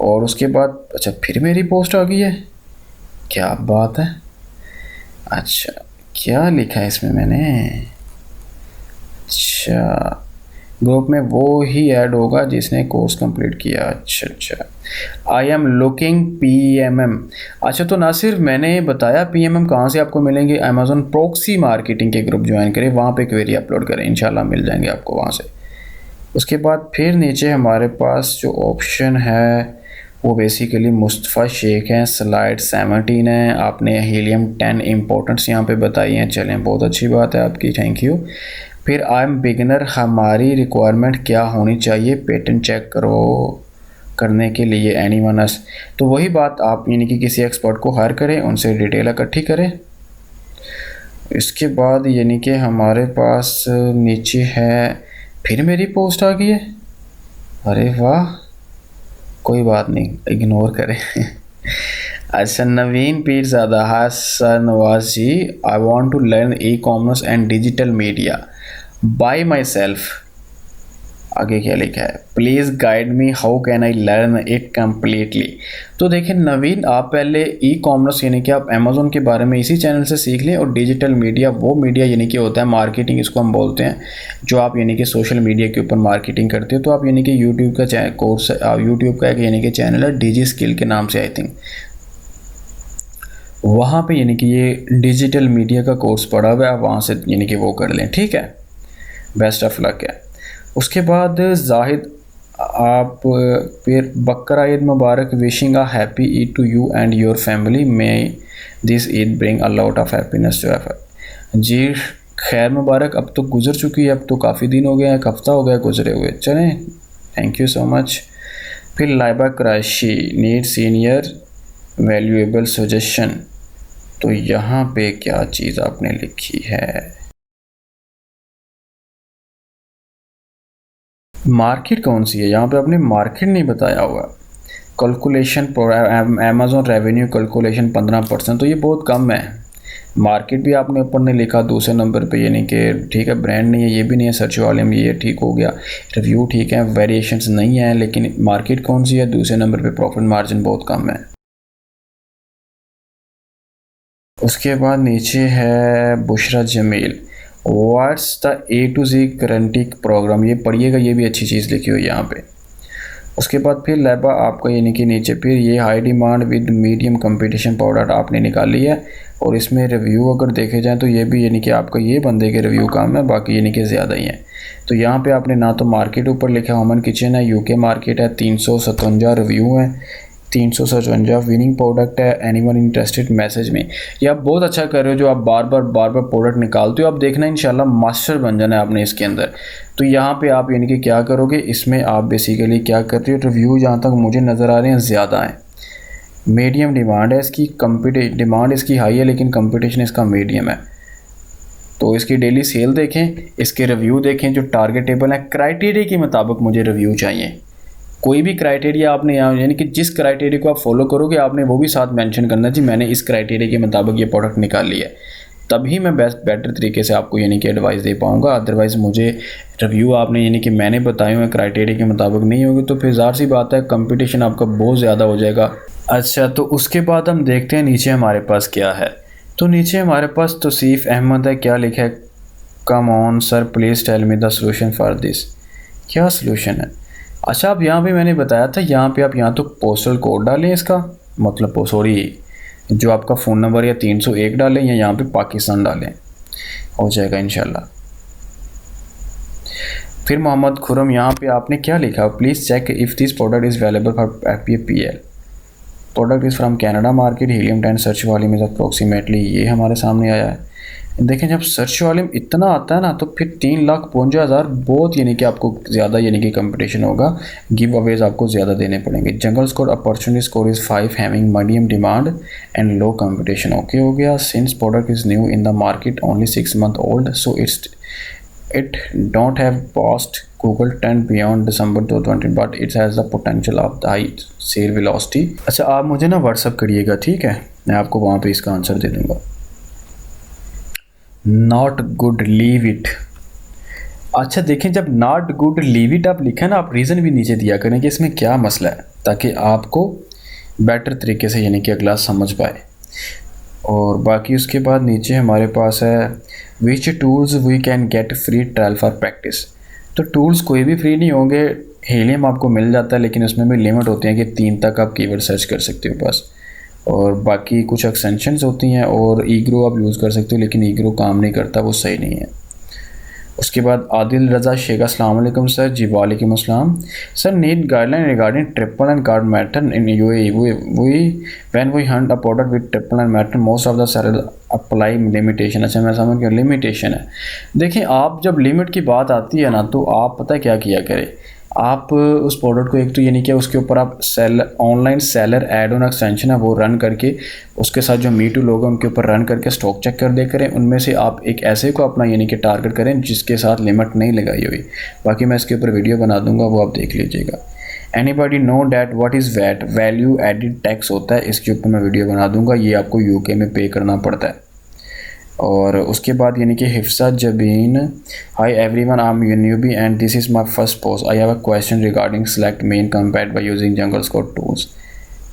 और उसके बाद अच्छा फिर मेरी पोस्ट आ गई है, क्या बात है। अच्छा क्या लिखा है इसमें मैंने, अच्छा ग्रुप में वो ही ऐड होगा जिसने कोर्स कंप्लीट किया। अच्छा अच्छा, आई एम लुकिंग पीएमएम। अच्छा तो ना सिर्फ मैंने बताया पीएमएम कहाँ से आपको मिलेंगे, अमेजोन प्रॉक्सी मार्केटिंग के ग्रुप ज्वाइन करें, वहाँ पे क्वेरी अपलोड करें, इंशाल्लाह मिल जाएंगे आपको वहाँ से। उसके बाद फिर नीचे हमारे पास जो ऑप्शन है वो बेसिकली मुस्तफ़ा शेख हैं, स्लाइड 17 है, आपने हीलियम 10 इम्पोर्टेंट्स यहाँ पे बताई हैं। चलें बहुत अच्छी बात है आपकी, थैंक यू। फिर आई एम बिगिनर, हमारी रिक्वायरमेंट क्या होनी चाहिए पेटेंट चेक करो करने के लिए, एनीवन एल्स। तो वही बात, आप यानी कि किसी एक्सपर्ट को हायर करें, उनसे डिटेल इकट्ठी करें। इसके बाद यानी कि हमारे पास नीचे है, फिर मेरी पोस्ट आ गई है, अरे वाह कोई बात नहीं इग्नोर करें। अच्छा नवीन पीरज़ादा, हाँ sir Nawaz ji, I want to learn e commerce and digital media by myself. आगे क्या लिखा है, please guide me how can I learn it completely. तो देखिए नवीन, आप पहले ई कॉमर्स यानी कि आप अमेज़ोन के बारे में इसी चैनल से सीख लें, और डिजिटल मीडिया वो मीडिया यानी कि होता है मार्केटिंग, इसको हम बोलते हैं, जो आप यानी कि सोशल मीडिया के ऊपर मार्केटिंग करते हो। तो आप यानी कि यूट्यूब का कोर्स, यूट्यूब का एक यानी कि चैनल है डिजी स्किल के नाम से, आई थिंक वहाँ पे यानी कि ये डिजिटल मीडिया का कोर्स पढ़ा हुआ है, आप वहाँ से यानी कि वो कर लें, ठीक है। बेस्ट ऑफ लक है। उसके बाद जाहिद, आप फिर बकर ईद मुबारक, wishing a happy Eid to you and your family, may this Eid bring a lot of happiness to ever. जी खैर मुबारक, अब तो गुजर चुकी है, अब तो काफ़ी दिन हो गए हैं, एक हफ़्ता हो गया गुजरे हुए। चलें थैंक यू सो मच। फिर Laiba Qureshi, need senior valuable suggestion. तो यहाँ पे क्या चीज़ आपने लिखी है, मार्केट कौन सी है, यहाँ पे आपने मार्केट नहीं बताया हुआ। कैलकुलेशन अमेज़ॉन रेवेन्यू कैलकुलेशन 15%, तो ये बहुत कम है। मार्केट भी आपने ऊपर नहीं लिखा दूसरे नंबर पे, यानी कि ठीक है ब्रांड नहीं है, ये भी नहीं है, सर्च वॉल्यूम ये ठीक हो गया, रिव्यू ठीक है, वेरिएशंस नहीं है, लेकिन मार्केट कौन सी है दूसरे नंबर पे, प्रॉफिट मार्जिन बहुत कम है। उसके बाद नीचे है Bushra Jamil, what's the A to Z guarantee programme, ये पढ़िएगा, ये भी अच्छी चीज़ लिखी हुई है यहाँ पे। उसके बाद फिर लेबा आपका यानी कि नीचे फिर ये high demand with medium competition product आपने निकाल लिया है, और इसमें रिव्यू अगर देखे जाएँ तो ये भी यानी कि आपका ये बंदे के रिव्यू कम है, बाकी यानी कि ज़्यादा ही हैं। तो यहाँ पे आपने ना तो मार्केट ऊपर लिखा, ह्यूमन किचन है, यूके मार्केट है, 357 रिव्यू हैं, 357 विनिंग प्रोडक्ट है, एनीवन इंटरेस्टेड मैसेज में। ये आप बहुत अच्छा कर रहे हो, जो आप बार बार प्रोडक्ट निकालते हो, आप देखना इंशाल्लाह मास्टर बन जाना है आपने इसके अंदर। तो यहाँ पे आप यानी कि क्या करोगे, इसमें आप बेसिकली क्या कर रहे हो, रिव्यू जहाँ तक मुझे नज़र आ रहे हैं ज़्यादा हैं, मीडियम डिमांड है इसकी, डिमांड इसकी हाई है लेकिन कंपटीशन इसका मीडियम है। तो इसकी डेली सेल देखें, इसके रिव्यू देखें जो टारगेटेबल है, क्राइटेरिया के मुताबिक मुझे रिव्यू चाहिए। कोई भी क्राइटेरिया आपने यहाँ यानी कि जिस क्राइटेरिया को आप फॉलो करोगे आपने वो भी साथ मेंशन करना जी मैंने इस क्राइटेरिया के मुताबिक ये प्रोडक्ट निकाल लिया है, तभी मैं बेटर तरीके से आपको यानी कि एडवाइस दे पाऊँगा। अदरवाइज़ मुझे रिव्यू आपने यानी कि मैंने बताए हुए क्राइटेरिया के मुताबिक नहीं होगी तो फिर ज़ाहिर सी बात है कंपटीशन आपका बहुत ज़्यादा हो जाएगा। अच्छा तो उसके बाद हम देखते हैं नीचे हमारे पास क्या है। तो नीचे हमारे पास तौसीफ़ अहमद है, क्या लिखा है, come on sir please tell me the solution for this. क्या सोल्यूशन है, अच्छा, अब यहाँ पे मैंने बताया था, यहाँ पे आप यहाँ तो पोस्टल कोड डालें इसका, मतलब सॉरी, जो आपका फ़ोन नंबर या 301 डालें या यहाँ पे पाकिस्तान डालें, हो जाएगा इंशाल्लाह। फिर मोहम्मद खुरम, यहाँ पे आपने क्या लिखा, please check if this product is available for FPL, product is from Canada market, Helium 10 search volume is approximately, ये हमारे सामने आया है। देखें जब सर्च वॉल्यूम इतना आता है ना तो फिर 3,52,000 बहुत, यानी कि आपको ज़्यादा यानी कि कंपटीशन होगा, गिव अवेज आपको ज़्यादा देने पड़ेंगे। Jungle Scout opportunity score is 5 having medium demand and low competition, okay हो गया। Since product is new in the market only 6 month old so it don't have passed Google 10 beyond December 2020 but it has the potential of the high sale velocity। अच्छा, आप मुझे ना WhatsApp करिएगा, ठीक है, मैं आपको वहाँ पे इसका आंसर दे दूँगा। Not good leave it. अच्छा देखें, जब नॉट गुड लीव इट आप लिखें ना, आप रीज़न भी नीचे दिया करें कि इसमें क्या मसला है, ताकि आपको बेटर तरीके से यानी कि अगला समझ पाए। और बाकी उसके बाद नीचे हमारे पास है which tools we can get free trial for practice. तो टूल्स कोई भी फ्री नहीं होंगे, हीलियम आपको मिल जाता है, लेकिन उसमें भी लिमिट होती है कि 3 तक आप कीवर्ड सर्च कर सकते हो बस। और बाकी कुछ एक्सटेंशंस होती हैं, और ईग्रो आप यूज़ कर सकते हो, लेकिन ईग्रो काम नहीं करता, वो सही नहीं है। उसके बाद आदिल रज़ा शेख, अस्सलाम वालेकुम सर। जी वालेकुम अस्सलाम sir. Need guideline regarding triple and card matter in UAE when we hunt a product with triple and matter most of the seller apply limitation. अच्छा, मैं समझ गया लिमिटेशन है। देखिए, आप जब लिमिट की बात आती है ना, तो आप पता क्या किया करें, आप उस प्रोडक्ट को एक तो यानी कि उसके ऊपर आप online seller add on extension है वो रन करके, उसके साथ जो मी टू लोग हैं उनके ऊपर रन करके स्टॉक चेक कर दे करें। उनमें से आप एक ऐसे को अपना यानी कि टारगेट करें जिसके साथ लिमिट नहीं लगाई हुई। बाकी मैं इसके ऊपर वीडियो बना दूंगा, वो आप देख लीजिएगा। Anybody know that what is VAT, value added tax होता है, इसके ऊपर मैं वीडियो बना दूंगा। ये आपको UK में पे करना पड़ता है। और उसके बाद यानी कि Hifsa Jabeen, hi everyone, I am newbie and this is my first post, I have a question regarding select main competitor by using Jungle Scout tools.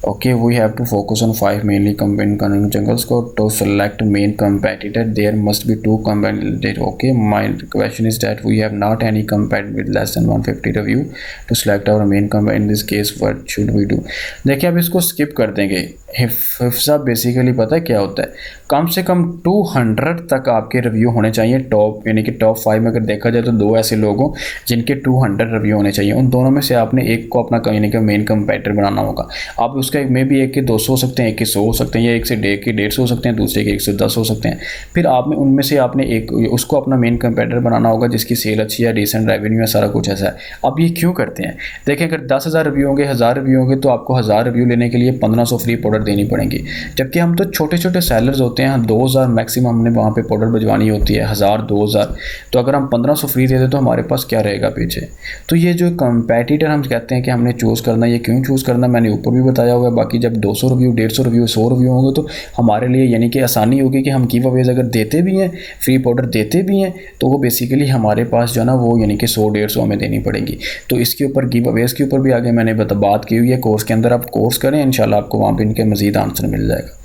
Okay, we have to focus on 5 mainly in jungle score to select main competitor. There must be 2 competitor. Okay, my question is that we have not any competitor with less than 150 review to select our main competitor. In this case, what should we do? देखिए, अब इसको skip कर देंगे। Hifsa basically पता है क्या होता है, कम से कम 200 तक आपके रिव्यू होने चाहिए टॉप, यानी कि टॉप 5 में अगर देखा जाए तो 2 ऐसे लोग हों जिनके 200 रिव्यू होने चाहिए। उन दोनों में से आपने एक को अपना यानी कि मेन कंपेटिटर बनाना होगा। आप उसका में भी एक के 200 हो सकते हैं, एक के 100 हो सकते हैं, या एक से 150 हो सकते हैं, दूसरे के 110 हो सकते हैं। फिर आप में उनमें से आपने एक उसको अपना मेन कंपेटिटर बनाना होगा जिसकी सेल अच्छी है, डिसेंट रेवेन्यू है, सारा कुछ ऐसा है। अब ये क्यों करते हैं, देखें, अगर 10,000 रिव्यू होंगे, 1000 रिव्यू होंगे, तो आपको 1000 रिव्यू लेने के लिए 1500 फ्री प्रोडक्ट देनी पड़ेंगी। जबकि हम तो छोटे छोटे सेलर्स होते हैं, 2000 मैक्सिमम हमने वहाँ पे प्रोडक्ट भिजवानी होती है, 1000 2000, तो अगर हम 1500 फ्री दे दें तो हमारे पास क्या रहेगा पीछे। तो ये जो कंपेटिटर हम कहते हैं कि हमने चूज़ करना, ये क्यों चूज़ करना मैंने ऊपर भी बताया हुआ है। बाकी जब 200 रिव्यू, 150 रिव्यू, 100 रिव्यू होंगे तो हमारे लिए यानी कि आसानी होगी कि हम गिव अवेज अगर देते भी हैं, फ्री प्रोडक्ट देते भी हैं, तो वो बेसिकली हमारे पास जो है ना वो यानी कि 100-150 हमें देनी पड़ेगी। तो इसके ऊपर गिव अवेज के ऊपर भी आगे मैंने बात की हुई है कोर्स के अंदर, आप कोर्स करें, इंशाल्लाह आपको वहाँ पे इनके मज़ीद आंसर मिल जाएगा।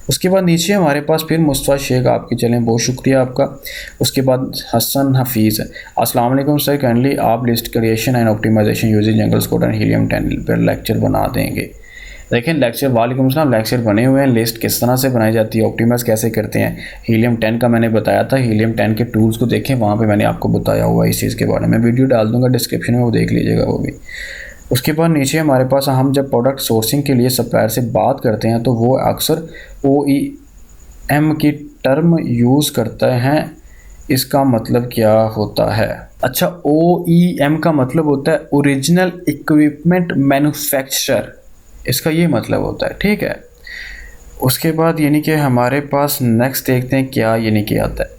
उसके बाद नीचे हमारे पास फिर मुस्तफ़ा शेख आपके, चलें, बहुत शुक्रिया आपका। उसके बाद हसन हफीज़, अस्सलाम वालेकुम सर, काइंडली आप list creation and optimisation using Jungle Scout and Helium 10 पर लेक्चर बना देंगे। देखें, लेक्चर, वालेकुम सलाम, लेक्चर बने हुए हैं, लिस्ट किस तरह से बनाई जाती है, ऑप्टिमाइज कैसे करते हैं, हीलियम 10 का मैंने बताया था। हीलियम 10 के टूल्स को देखें, वहाँ पे मैंने आपको बताया हुआ है इस चीज़ के बारे में, वीडियो डाल दूंगा डिस्क्रिप्शन में, वो देख लीजिएगा वो भी। उसके बाद नीचे हमारे पास हम जब प्रोडक्ट सोर्सिंग के लिए सप्लायर से बात करते हैं तो वो अक्सर OEM की टर्म यूज़ करते हैं। इसका मतलब क्या होता है? अच्छा, OEM का मतलब होता है ओरिजिनल इक्विपमेंट मैन्युफैक्चरर, इसका ये मतलब होता है, ठीक है। उसके बाद यानी कि हमारे पास नेक्स्ट देखते हैं क्या यानी कि आता है,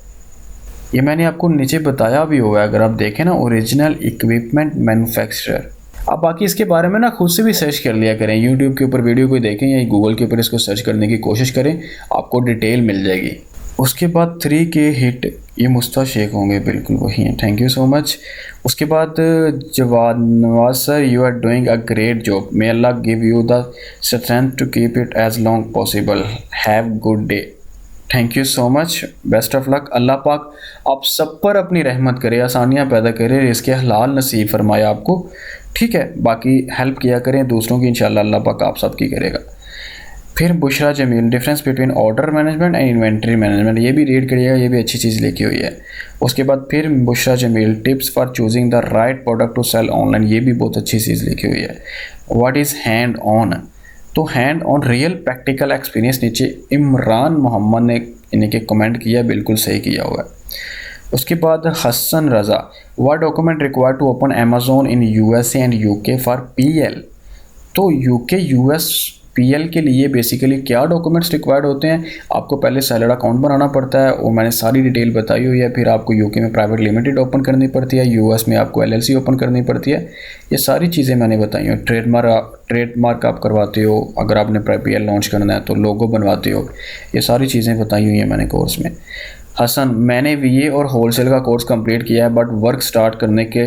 ये मैंने आपको नीचे बताया भी हुआ है, अगर आप देखें ना, ओरिजिनल इक्विपमेंट मैन्युफैक्चरर। आप बाकी इसके बारे में ना खुद से भी सर्च कर लिया करें, यूट्यूब के ऊपर वीडियो कोई देखें या गूगल के ऊपर इसको सर्च करने की कोशिश करें, आपको डिटेल मिल जाएगी। उसके बाद 3K हिट, ये मुस्तफ़ा शेख होंगे, बिल्कुल वही हैं, थैंक यू सो मच। उसके बाद Jawad Nawaz sir, you are doing a great job, may अल्लाह give you the strength to keep it as long possible, have good day, thank you so much, best of luck. अल्लाह पाक आप सब पर अपनी रहमत करे, आसानियाँ पैदा करे, इसके हलाल नसीब फरमाए आपको, ठीक है, बाकी हेल्प किया करें दूसरों की, इंशाल्लाह अल्लाह पाक आप सबकी करेगा। फिर Bushra Jamil, difference between order management and inventory management, ये भी रीड करिएगा, ये भी अच्छी चीज़ लिखी हुई है। उसके बाद फिर Bushra Jamil, tips for choosing the right product to sell online, ये भी बहुत अच्छी चीज़ लिखी हुई है। व्हाट इज़ हैंड ऑन, तो hand on real practical experience नीचे इमरान मोहम्मद ने इन्हें के कमेंट किया, बिल्कुल सही किया हुआ है। उसके बाद Hasan Raza, what document required to open Amazon in USA and UK for PL, तो यूके यूएस पीएल के लिए बेसिकली क्या डॉक्यूमेंट्स रिक्वायर्ड होते हैं, आपको पहले सैलड अकाउंट बनाना पड़ता है, वो मैंने सारी डिटेल बताई हुई है। फिर आपको यूके में प्राइवेट लिमिटेड ओपन करनी पड़ती है, यूएस में आपको एलएलसी ओपन करनी पड़ती है, ये सारी चीज़ें मैंने बताई हैं। ट्रेडमार्क आप करवाते हो, अगर आपने पीएल लॉन्च करना है तो लोगो बनवाते हो, ये सारी चीज़ें बताई हुई हैं मैंने कोर्स में। हसन, मैंने वीए और होलसेल का कोर्स कंप्लीट किया है बट वर्क स्टार्ट करने के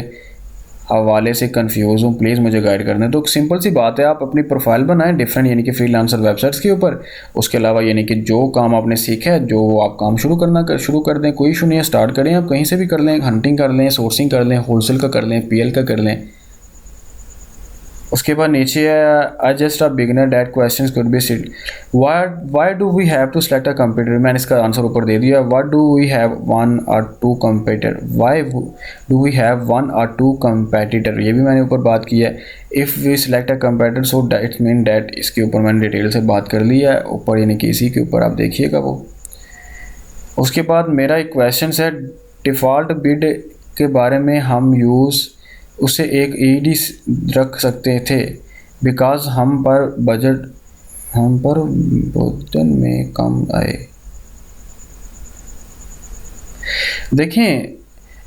हवाले से कंफ्यूज हूँ, प्लीज़ मुझे गाइड कर दें। तो सिंपल सी बात है, आप अपनी प्रोफाइल बनाएं डिफरेंट यानी कि फ्रीलांसर वेबसाइट्स के ऊपर। उसके अलावा यानी कि जो काम आपने सीखा है, जो आप काम शुरू कर दें, कोई इशू नहीं है, स्टार्ट करें, आप कहीं से भी कर लें, हंटिंग कर लें, सोर्सिंग कर लें, होलसेल का कर लें, पीएल का कर लें। उसके बाद नीचे है, I just a beginner that questions could be sit, why do we have to select a computer, मैंने इसका आंसर ऊपर दे दिया। What do we have one और two computer, why do we have one और टू कंपेटिटर, ये भी मैंने ऊपर बात की है। If we select a computer so that mean that, इसके ऊपर मैंने डिटेल से बात कर ली है ऊपर, यानी कि इसी के ऊपर आप देखिएगा वो। उसके बाद मेरा एक क्वेश्चन है, डिफ़ॉल्ट बिड के बारे में हम यूज़ उसे एक ईडी रख सकते थे बिकॉज हम पर बजट में कम आए। देखें,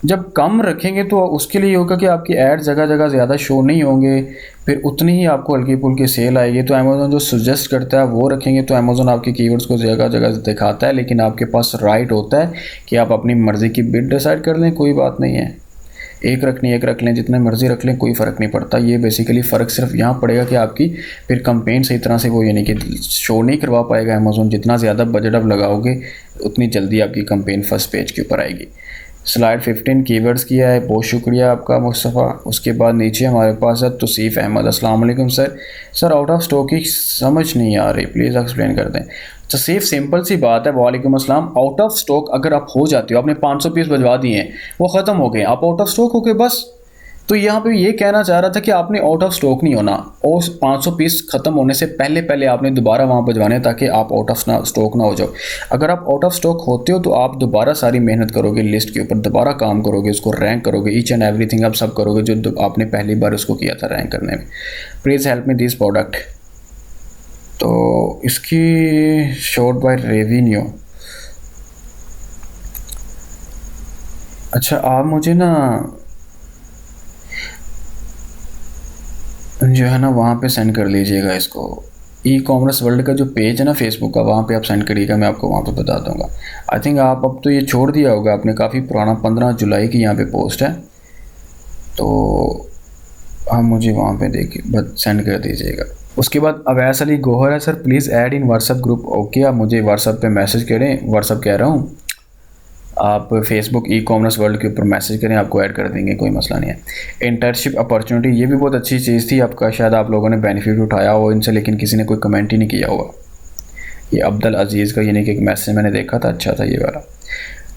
जब कम रखेंगे तो उसके लिए होगा कि आपकी ऐड जगह जगह ज़्यादा शो नहीं होंगे, फिर उतनी ही आपको हल्की फुल्की सेल आएगी। तो अमेज़ोन जो सजेस्ट करता है वो रखेंगे, तो अमेज़ोन आपके कीवर्ड्स को जगह जगह दिखाता है, लेकिन आपके पास राइट होता है कि आप अपनी मर्ज़ी की बिड डिसाइड कर लें, कोई बात नहीं है। एक रख लें, जितने मर्जी रख लें, कोई फ़र्क नहीं पड़ता। ये बेसिकली फ़र्क सिर्फ यहाँ पड़ेगा कि आपकी फिर कंपेन सही तरह से वो यानी कि शो नहीं करवा पाएगा अमेज़ोन। जितना ज़्यादा बजट आप लगाओगे उतनी जल्दी आपकी कंपेन फर्स्ट पेज के ऊपर आएगी। स्लाइड 15 कीवर्ड्स किया है, बहुत शुक्रिया आपका मुस्तफ़ा। उसके बाद नीचे हमारे पास है तौसीफ़ अहमद, अस्सलाम वालेकुम सर आउट ऑफ स्टॉक की समझ नहीं आ रही, प्लीज़ एक्सप्लेन कर दें। तो सिर्फ सिंपल सी बात है, वालेकुम अस्सलाम, आउट ऑफ स्टॉक अगर आप हो जाते हो, आपने 500 पीस भिजवा दिए हैं, वो ख़त्म हो गए, आप आउट ऑफ स्टॉक हो गए बस। तो यहाँ पे ये कहना चाह रहा था कि आपने आउट ऑफ स्टॉक नहीं होना, और 500 पीस ख़त्म होने से पहले आपने दोबारा वहाँ भिजवाने ताकि आप आउट ऑफ स्टॉक ना हो जाओ। अगर आप आउट ऑफ स्टॉक होते हो तो आप दोबारा सारी मेहनत करोगे, लिस्ट के ऊपर दोबारा काम करोगे, उसको रैंक करोगे, ईच एंड एवरीथिंग आप सब करोगे जो आपने पहली बार उसको किया था रैंक करने में। Please help me this product, तो इसकी शॉर्ट बाय रेवेन्यू। अच्छा, आप मुझे ना जो है ना वहाँ पे सेंड कर लीजिएगा इसको, ई कॉमर्स वर्ल्ड का जो पेज है ना फेसबुक का, वहाँ पे आप सेंड करिएगा, मैं आपको वहाँ पे बता दूँगा। आई थिंक आप अब तो ये छोड़ दिया होगा आपने, काफ़ी पुराना 15 जुलाई की यहाँ पे पोस्ट है, तो आप मुझे वहाँ पे देखिए सेंड कर दीजिएगा। उसके बाद अवैस अली गोहर है, sir please add in WhatsApp group. Okay, आप मुझे व्हाट्सअप पे मैसेज करें, व्हाट्सअप कह रहा हूँ, आप फेसबुक ई कॉमर्स वर्ल्ड के ऊपर मैसेज करें, आपको ऐड कर देंगे, कोई मसला नहीं है। इंटर्नशिप अपॉर्चुनिटी, ये भी बहुत अच्छी चीज़ थी, आपका शायद आप लोगों ने बेनिफिट उठाया हो इनसे, लेकिन किसी ने कोई कमेंट ही नहीं किया होगा। ये अब्दुल अजीज़ का यानी कि एक मैसेज मैंने देखा था, अच्छा था ये वाला।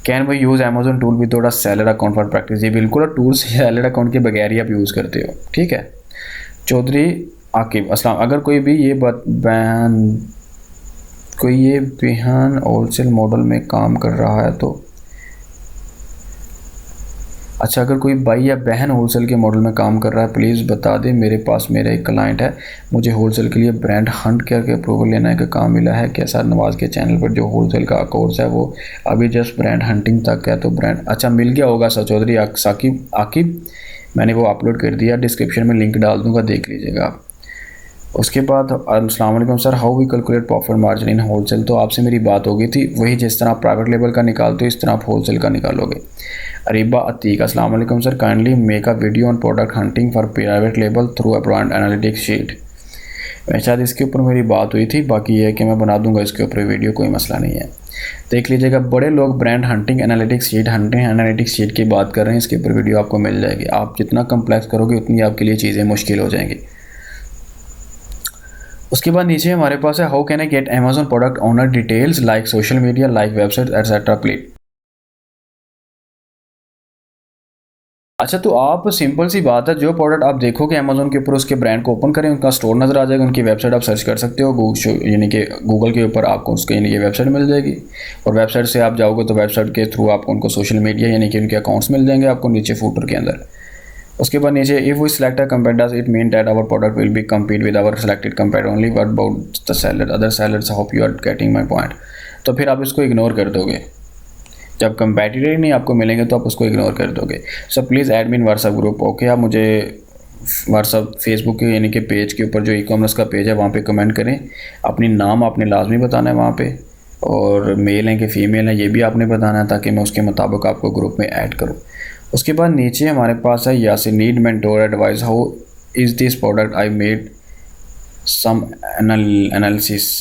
Can we use Amazon tool without a seller account for practice, ये बिल्कुल टूल सेलर अकाउंट के बगैर ही आप यूज़ करते हो, ठीक है। चौधरी आकिब, अस्सलाम, अगर कोई भी ये बहन होलसेल मॉडल में काम कर रहा है तो, अच्छा, अगर कोई भाई या बहन होलसेल के मॉडल में काम कर रहा है प्लीज़ बता दें, मेरे पास मेरा एक क्लाइंट है, मुझे होलसेल के लिए ब्रांड हंट करके अप्रूवल लेना है, का काम मिला है क्या सर? नवाज़ के चैनल पर जो होलसेल का कोर्स है वो अभी जस्ट ब्रांड हंटिंग तक है, तो ब्रांड अच्छा मिल गया होगा सर चौधरी आकिब, मैंने वो अपलोड कर दिया, डिस्क्रिप्शन में लिंक डाल दूँगा, देख लीजिएगा आप। उसके बाद अस्सलाम वालेकुम sir, how we calculate profit margin in wholesale, तो आपसे मेरी बात हो गई थी, वही जिस तरह आप प्राइवेट लेवल का निकालते हो इस तरह आप होलसेल का निकालोगे। अरीबा अतीक, अस्सलाम वालेकुम sir, kindly make a video on product hunting for private level through a brand analytics sheet. मैं शायद इसके ऊपर मेरी बात हुई थी, बाकी ये है कि मैं बना दूंगा इसके ऊपर वीडियो, कोई मसला नहीं है। देख लीजिएगा, बड़े लोग ब्रांड हंटिंग एनालिटिक्स शीट की बात कर रहे हैं, इसके ऊपर वीडियो आपको मिल जाएगी। आप जितना कम्प्लेक्स करोगे उतनी आपके लिए चीज़ें मुश्किल हो जाएंगी। उसके बाद नीचे हमारे पास है how can I get Amazon product owner details like social media like website etcetera please. अच्छा, तो आप सिंपल सी बात है, जो प्रोडक्ट आप देखोगे अमेजोन के ऊपर उसके ब्रांड को ओपन करें, उनका स्टोर नज़र आ जाएगा, उनकी वेबसाइट आप सर्च कर सकते हो यानी कि गूगल के ऊपर आपको उसके यानी कि वेबसाइट मिल जाएगी। और वेबसाइट से आप जाओगे तो वेबसाइट के थ्रू आपको उनको सोशल मीडिया यानी कि उनके अकाउंट्स मिल जाएंगे आपको नीचे फूटर के अंदर। उसके बाद नीचे if we select a competitor it mean that our product will be compete with our selected competitor only what about the seller other sellers hope you are getting my point. तो फिर आप इसको ignore कर दोगे, जब competitor ही नहीं आपको मिलेंगे तो आप उसको इग्नोर कर दोगे। So please add me in WhatsApp group. Okay, आप मुझे व्हाट्सएप फेसबुक के यानी कि पेज के ऊपर जो ई कॉमर्स का पेज है वहाँ पे कमेंट करें, अपनी नाम आपने लाजमी बताना है वहाँ पे, और मेल है कि फ़ीमेल है ये भी आपने बताना है ताकि मैं उसके मुताबिक आपको ग्रुप में ऐड करूँ। उसके बाद नीचे हमारे पास है Yasir need mentor advice how is this product I made some analysis.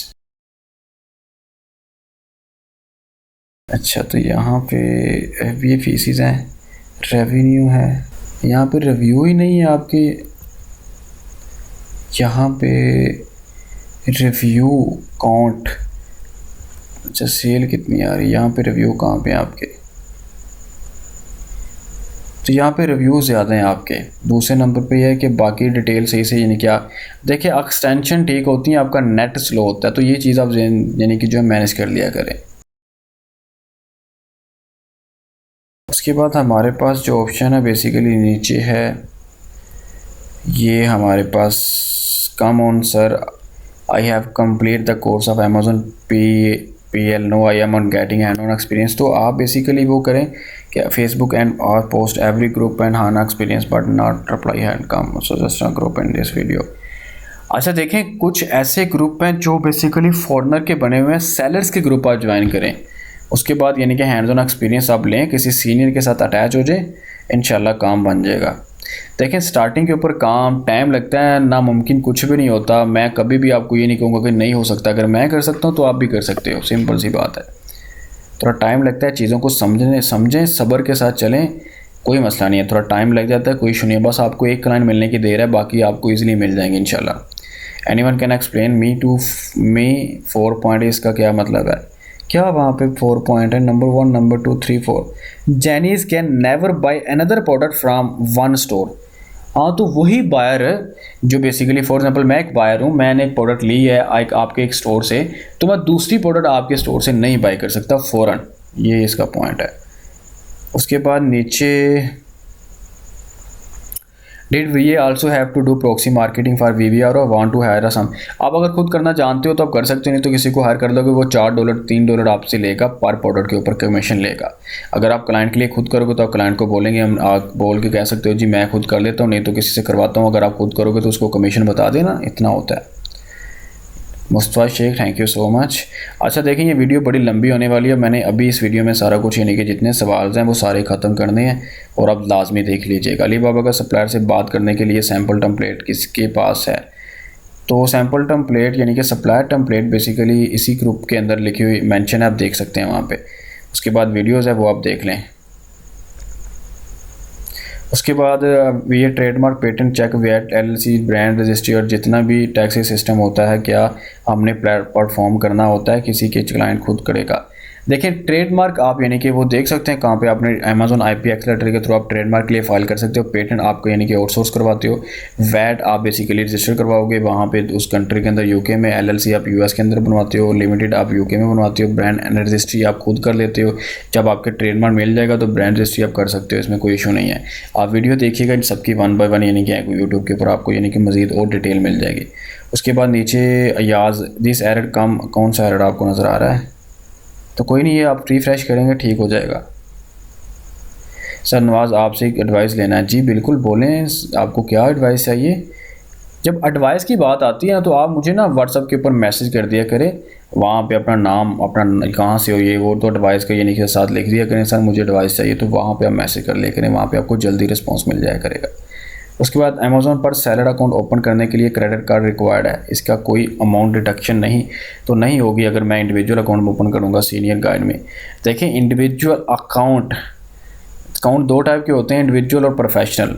अच्छा, तो यहाँ पे ये फीसिस हैं, रेवेन्यू है, यहाँ पे रिव्यू ही नहीं है आपके, यहाँ पे रिव्यू काउंट। अच्छा, सेल कितनी आ रही है, यहाँ पे रिव्यू कहाँ पे आपके, तो यहाँ पे रिव्यू ज़्यादा हैं आपके। दूसरे नंबर पे यह है कि बाकी डिटेल सही से यानी क्या, देखिए एक्सटेंशन ठीक होती है, आपका नेट स्लो होता है, तो ये चीज़ आप यानी कि जो मैनेज कर लिया करें। उसके बाद हमारे पास जो ऑप्शन है बेसिकली नीचे है, ये हमारे पास come on sir I have complete the course of Amazon PL no I am on getting hand on experience. तो आप बेसिकली वो करें कि फेसबुक एंड और post every group and hand experience but not reply hand come so just a group in this video. अच्छा, देखें कुछ ऐसे ग्रुप हैं जो बेसिकली फॉरेनर के बने हुए हैं, सेलर्स के ग्रुप आप ज्वाइन करें। उसके बाद यानी कि हैंड्स ऑन एक्सपीरियंस आप लें, किसी सीनियर के साथ अटैच हो जाए, इंशाल्लाह काम बन जाएगा। देखें स्टार्टिंग के ऊपर काम टाइम लगता है, नामुमकिन कुछ भी नहीं होता। मैं कभी भी आपको ये नहीं कहूँगा कि नहीं हो सकता, अगर मैं कर सकता हूँ तो आप भी कर सकते हो, सिंपल सी बात है। थोड़ा टाइम लगता है, चीज़ों को समझें, सब्र के साथ चलें, कोई मसला नहीं है, थोड़ा टाइम लग जाता है, कोई इशू नहीं है, बस आपको एक क्लाइंट मिलने की देर है, बाकी आपको ईजिली मिल जाएंगे इंशाल्लाह। Anyone can explain me 4 point, इसका क्या मतलब है, क्या वहाँ पे 4 पॉइंट है, नंबर 1 नंबर 2 3 4। जैनीज can never buy another product from one store. हाँ, तो वही बायर जो बेसिकली फॉर एग्जांपल मैं एक बायर हूँ, मैंने एक प्रोडक्ट ली है आपके एक स्टोर से, तो मैं दूसरी प्रोडक्ट आपके स्टोर से नहीं बाय कर सकता फ़ौरन, ये इसका पॉइंट है। उसके बाद नीचे did we also have to do proxy marketing for VVR और वांट टू हायर सम। आप अगर खुद करना जानते हो तो आप कर सकते हो, नहीं तो किसी को हायर कर दोगे, वो $4 $3 आपसे लेगा, पर प्रोडक्ट के ऊपर कमीशन लेगा। अगर आप क्लाइंट के लिए खुद करोगे तो आप क्लाइंट को बोलेंगे, हम आप बोल के कह सकते हो जी मैं खुद कर लेता हूँ, नहीं तो किसी से करवाता हूँ। अगर आप खुद करोगे तो उसको कमीशन बता देना, इतना होता है। Mustafa Sheikh, thank you so much. अच्छा, देखें ये वीडियो बड़ी लंबी होने वाली है, मैंने अभी इस वीडियो में सारा कुछ यानी कि जितने सवाल हैं वो सारे ख़त्म करने हैं, और अब लाजमी देख लीजिएगा। अलीबाबा का सप्लायर से बात करने के लिए सैम्पल टम्पलेट किसके पास है, तो सैम्पल टम्पलेट यानी कि सप्लायर टम्पलेट बेसिकली इसी ग्रुप के अंदर लिखी हुई मेंशन है, आप देख सकते हैं वहाँ पे। उसके बाद वीडियोज़ है वो आप देख लें। उसके बाद ये trademark patent check VAT LLC brand registry और जितना भी टैक्सी सिस्टम होता है, क्या हमने परफॉर्म करना होता है, किसी के क्लाइंट खुद करेगा। देखिए ट्रेडमार्क आप यानी कि वो देख सकते हैं कहाँ पे, आपने अमेजोन IP एक्सेलेटर के थ्रू आप ट्रेडमार्क के लिए फ़ाइल कर सकते हो। पेटेंट आपको यानी कि आउटसोर्स करवाते हो। वैट आप बेसिकली रजिस्टर करवाओगे वहाँ पे उस कंट्री के अंदर UK में। LLC आप US के अंदर बनवाते हो। लिमिटेड आप UK में बनवाते हो। ब्रांड रजिस्ट्री आप खुद कर लेते हो। जब आपके ट्रेडमार्क मिल जाएगा तो ब्रांड रजिस्ट्री आप कर सकते हो, इसमें कोई इशू नहीं है। आप वीडियो देखिएगा सबकी 1 बाय 1 यानी कि यूट्यूब के ऊपर आपको यानी कि मज़ीद और डिटेल मिल जाएगी। उसके बाद नीचे याज दिस एरर कम, कौन सा एरर आपको नज़र आ रहा है, तो कोई नहीं है, आप रिफ्रेश करेंगे ठीक हो जाएगा। सर नवाज़ आपसे एक एडवाइस लेना है। जी बिल्कुल बोलें, आपको क्या एडवाइस चाहिए। जब एडवाइस की बात आती है तो आप मुझे ना व्हाट्सएप के ऊपर मैसेज कर दिया करें, वहाँ पे अपना नाम, अपना कहाँ से हो ये वो, तो एडवाइस का यानी कि साथ लिख दिया करें, सर मुझे एडवाइस चाहिए, तो वहाँ पे आप मैसेज कर लिया करें, वहाँ पे आपको जल्दी रिस्पॉन्स मिल जाया करेगा। उसके बाद अमेज़ॉन पर सेलर अकाउंट ओपन करने के लिए क्रेडिट कार्ड रिक्वायर्ड है, इसका कोई अमाउंट डिडक्शन तो नहीं होगी अगर मैं इंडिविजुअल अकाउंट ओपन करूँगा। सीनियर गाइड में देखें इंडिविजुअल अकाउंट दो टाइप के होते हैं, इंडिविजुअल और प्रोफेशनल।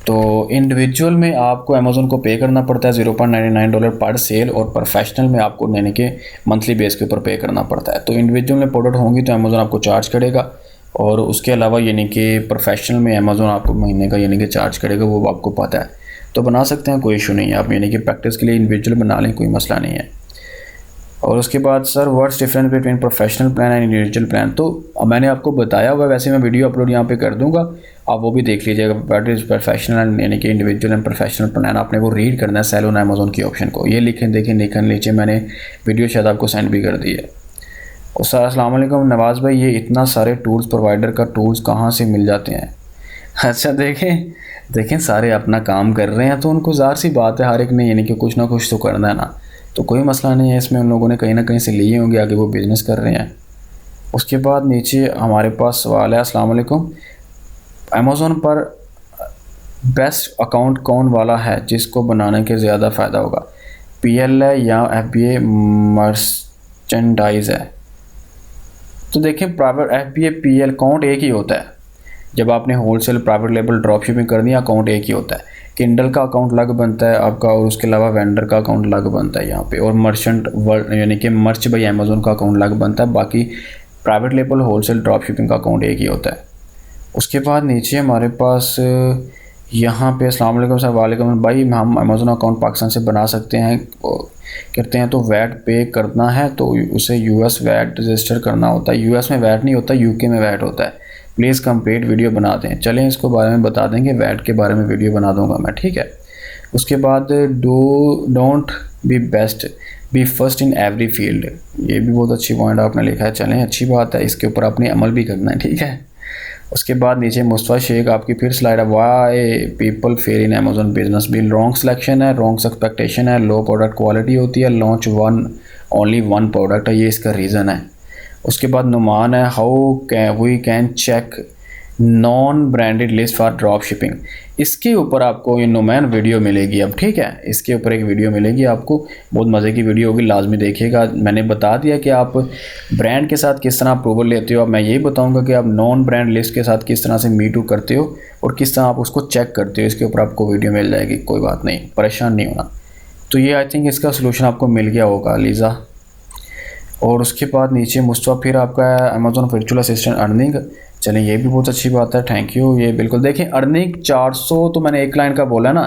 तो इंडिविजुअल में आपको अमेज़ॉन को पे करना पड़ता है $0.99 पर सेल, और प्रोफेशनल में आपको यानी कि मंथली बेस के ऊपर पे करना पड़ता है। तो इंडिविजुअल में प्रोडक्ट होंगी तो अमेज़ॉन आपको चार्ज करेगा, और उसके अलावा यानी कि प्रोफेशनल में अमेज़ॉन आपको महीने का यानी कि चार्ज करेगा, वो आपको पता है। तो बना सकते हैं, कोई इशू नहीं है। आप यानी कि प्रैक्टिस के लिए इंडिविजुअल बना लें, कोई मसला नहीं है। और उसके बाद sir what's difference between professional plan and individual plan, तो मैंने आपको बताया हुआ, वैसे मैं वीडियो अपलोड यहाँ पे कर दूंगा, आप वो भी देख लीजिएगा। व्हाट इज़ प्रोफेशनल यानी कि इंडिविजुअल एंड प्रोफेशनल प्लान, आपने वो रीड करना है सेल ऑन अमेज़ॉन की ऑप्शन को। ये लिखें, देखें लिखन नीचे मैंने वीडियो शायद आपको सेंड भी कर दी है। और सर अस्सलाम वालेकुम नवाज़ भाई, ये इतना सारे टूल्स प्रोवाइडर का टूल्स कहाँ से मिल जाते हैं? अच्छा देखें सारे अपना काम कर रहे हैं, तो उनको ज़ाहिर सी बात है हर एक ने यानी कि कुछ ना कुछ तो करना है ना, तो कोई मसला नहीं है इसमें। उन लोगों ने कहीं ना कहीं से लिए होंगे, आगे वो बिज़नेस कर रहे हैं। उसके बाद नीचे हमारे पास सवाल है, अस्सलाम वालेकुम, अमेज़ॉन पर बेस्ट अकाउंट कौन वाला है जिसको बनाने के ज़्यादा फ़ायदा होगा, PL है या FBA मर्चेंडाइज़ है? तो देखें प्राइवेट FBA PL अकाउंट एक ही होता है। जब आपने wholesale private label drop shipping करनी है, अकाउंट एक ही होता है। किंडल का अकाउंट अलग बनता है आपका, और उसके अलावा वेंडर का अकाउंट अलग बनता है यहाँ पे, और मर्चेंट वर्ल्ड यानी कि मर्च बाय अमेज़ॉन का अकाउंट अलग बनता है। बाकी private label wholesale drop shipping का अकाउंट एक ही होता है। उसके बाद नीचे हमारे पास यहाँ पे अस्सलाम वालेकुम सर। वालेकुम भाई, हम अमेज़ॉन अकाउंट पाकिस्तान से बना सकते हैं करते हैं तो वैट पे करना है तो उसे US वैट रजिस्टर करना होता है। US में वैट नहीं होता, UK में वैट होता है। प्लीज़ कंप्लीट वीडियो बना दें। चलें इसको बारे में बता देंगे, वैट के बारे में वीडियो बना दूंगा मैं, ठीक है। उसके बाद don't be best be first in every field, ये भी बहुत अच्छी पॉइंट आपने लिखा है। चलें अच्छी बात है, इसके ऊपर अपने अमल भी करना है, ठीक है। उसके बाद नीचे मुस्तफ़ा शेख आपकी फिर स्लाइड है, why people fair in Amazon business. भी रॉन्ग सिलेक्शन है, रॉन्ग एक्सपेक्टेशन है, लो प्रोडक्ट क्वालिटी होती है, लॉन्च ओनली वन प्रोडक्ट है, ये इसका रीज़न है। उसके बाद नुमान है, how we can check non branded list for drop shipping. इसके ऊपर आपको ये नुमान वीडियो मिलेगी अब, ठीक है। इसके ऊपर एक वीडियो मिलेगी आपको, बहुत मज़े की वीडियो होगी, लाजमी देखिएगा। मैंने बता दिया कि आप ब्रांड के साथ किस तरह अप्रूवल लेते हो। अब मैं यही बताऊंगा कि आप नॉन ब्रांड लिस्ट के साथ किस तरह से मीटू करते हो और किस तरह आप उसको चेक करते हो। इसके ऊपर आपको वीडियो मिल जाएगी, कोई बात नहीं, परेशान नहीं होना। तो ये आई थिंक इसका सोल्यूशन आपको मिल गया होगा लीज़ा। और उसके बाद नीचे मुस्तफ़ा फिर आपका अमेज़ॉन वर्चुअल असिस्टेंट अर्निंग। चलें ये भी बहुत अच्छी बात है, थैंक यू। ये बिल्कुल देखें अर्निंग 400 तो मैंने एक लाइन का बोला ना,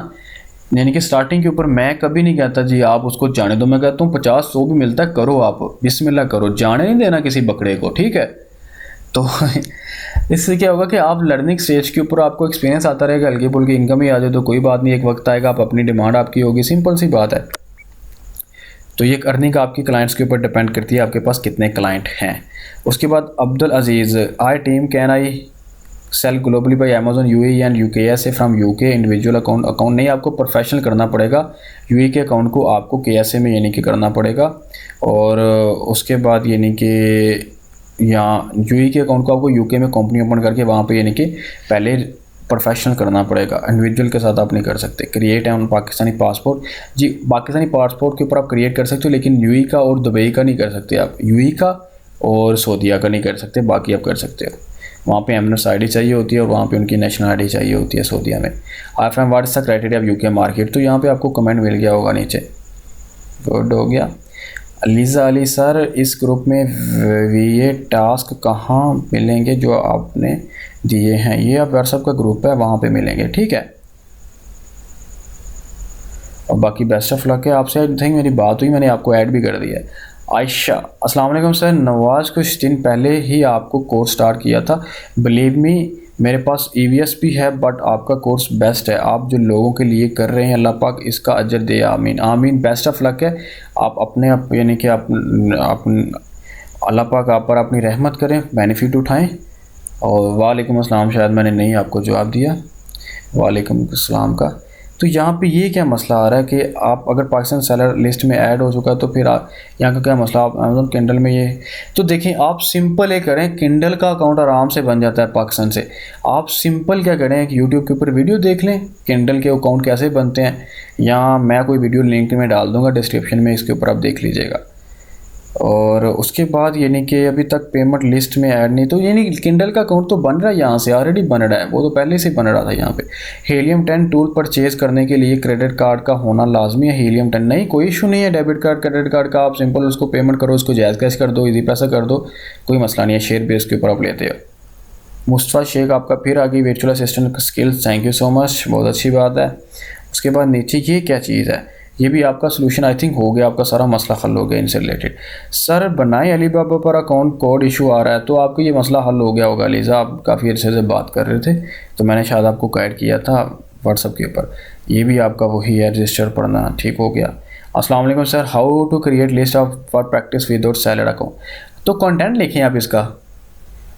यानी कि स्टार्टिंग के ऊपर मैं कभी नहीं कहता जी आप उसको जाने दो, मैं कहता हूँ 50-100 भी मिलता है, करो आप बिस्मिल्लाह करो, जाने नहीं देना किसी बकरे को, ठीक है। तो इससे क्या होगा कि आप लर्निंग स्टेज के ऊपर आपको एक्सपीरियंस आता रहेगा, हल्की फुल्की इनकम ही आ जाए तो कोई बात नहीं, एक वक्त आएगा आप अपनी डिमांड आपकी होगी, सिंपल सी बात है। तो ये अर्निंग आपकी क्लाइंट्स के ऊपर डिपेंड करती है, आपके पास कितने क्लाइंट हैं। उसके बाद Abdul Aziz, I team can I sell globally by Amazon UAE and UKSA from UK individual account नहीं, आपको प्रोफेशनल करना पड़ेगा। UAE के अकाउंट को आपको KSA में यानी कि करना पड़ेगा, और उसके बाद यानी कि यहाँ UAE के अकाउंट को आपको UK में कंपनी ओपन करके वहाँ पे यानी कि पहले प्रोफेशनल करना पड़ेगा, इंडिविजुअल के साथ आप नहीं कर सकते। क्रिएट है ऑन पाकिस्तानी पासपोर्ट, जी पाकिस्तानी पासपोर्ट के ऊपर आप क्रिएट कर सकते हो, लेकिन UAE का और दुबई का नहीं कर सकते आप, UAE का और सऊदीया का नहीं कर सकते, बाकी आप कर सकते हो। वहाँ पे एमनेस ID चाहिए होती है और वहाँ पे उनकी नेशनल ID चाहिए होती है सऊदीया में। I from what is the criteria of UK market, तो यहाँ पे आपको कमेंट मिल गया होगा नीचे, गुड हो गया। लीज़ा अली सर, इस ग्रुप में ये टास्क कहाँ मिलेंगे जो आपने दिए हैं? ये आप व्हाट्सएप का ग्रुप है, वहाँ पे मिलेंगे, ठीक है। और बाकी बेस्ट ऑफ लक है। आपसे आई थिंक मेरी बात हुई, मैंने आपको ऐड भी कर दिया है। आयशा, अस्सलाम वालेकुम सर, नवाज़ कुछ दिन पहले ही आपको कोर्स स्टार्ट किया था, बिलीव मी मेरे पास EVS भी है, बट आपका कोर्स बेस्ट है। आप जो लोगों के लिए कर रहे हैं, अल्लाह पाक इसका अजर दे, आमीन आमीन। बेस्ट ऑफ लक है। आप अपने यानी कि आप अल्लाह पाक आप पर अपनी रहमत करें, बेनिफिट उठाएं। और वालेकुम अस्सलाम, शायद मैंने नहीं आपको जवाब दिया, वालेकुम अस्सलाम का। तो यहाँ पे ये क्या मसला आ रहा है कि आप अगर पाकिस्तान सेलर लिस्ट में ऐड हो चुका है तो फिर यहाँ का क्या मसला, आप अमेज़न किंडल में ये तो देखें, आप सिंपल ये करें, किंडल का अकाउंट आराम से बन जाता है पाकिस्तान से। आप सिंपल क्या करें कि यूट्यूब के ऊपर वीडियो देख लें किंडल के अकाउंट कैसे बनते हैं, या मैं कोई वीडियो लिंक में डाल दूँगा डिस्क्रिप्शन में, इसके ऊपर आप देख लीजिएगा। और उसके बाद यानी कि अभी तक पेमेंट लिस्ट में ऐड नहीं, तो यानी किंडल का अकाउंट तो बन रहा है, यहाँ से ऑलरेडी बन रहा है, वो तो पहले से बन रहा था। यहाँ पे हीलियम 10 टूल परचेज़ करने के लिए क्रेडिट कार्ड का होना लाजमी है। हीलियम 10 नहीं, कोई इशू नहीं है, डेबिट कार्ड क्रेडिट कार्ड का, आप सिंपल उसको पेमेंट करो, उसको जायज़ कैश कर दो, ईजी पैसा कर दो, कोई मसला नहीं है, शेयर बेस के ऊपर आप लेते हो। मुस्तफ़ा शेख आपका फिर आ गई virtual assistant skills, thank you so much, बहुत अच्छी बात है। उसके बाद नीचे ये क्या चीज़ है, ये भी आपका सोल्यूशन आई थिंक हो गया, आपका सारा मसला हल हो गया इनसे रिलेटेड। सर बनाए अलीबाबा पर अकाउंट कोड इशू आ रहा है, तो आपको ये मसला हल हो गया होगा लीज़ा, आप काफ़ी अर्से से बात कर रहे थे तो मैंने शायद आपको गाइड किया था व्हाट्सअप के ऊपर। ये भी आपका वही है, रजिस्टर पढ़ना ठीक हो गया। अस्सलाम वालेकुम sir, how to create list of for practice without seller account. तो कंटेंट लिखें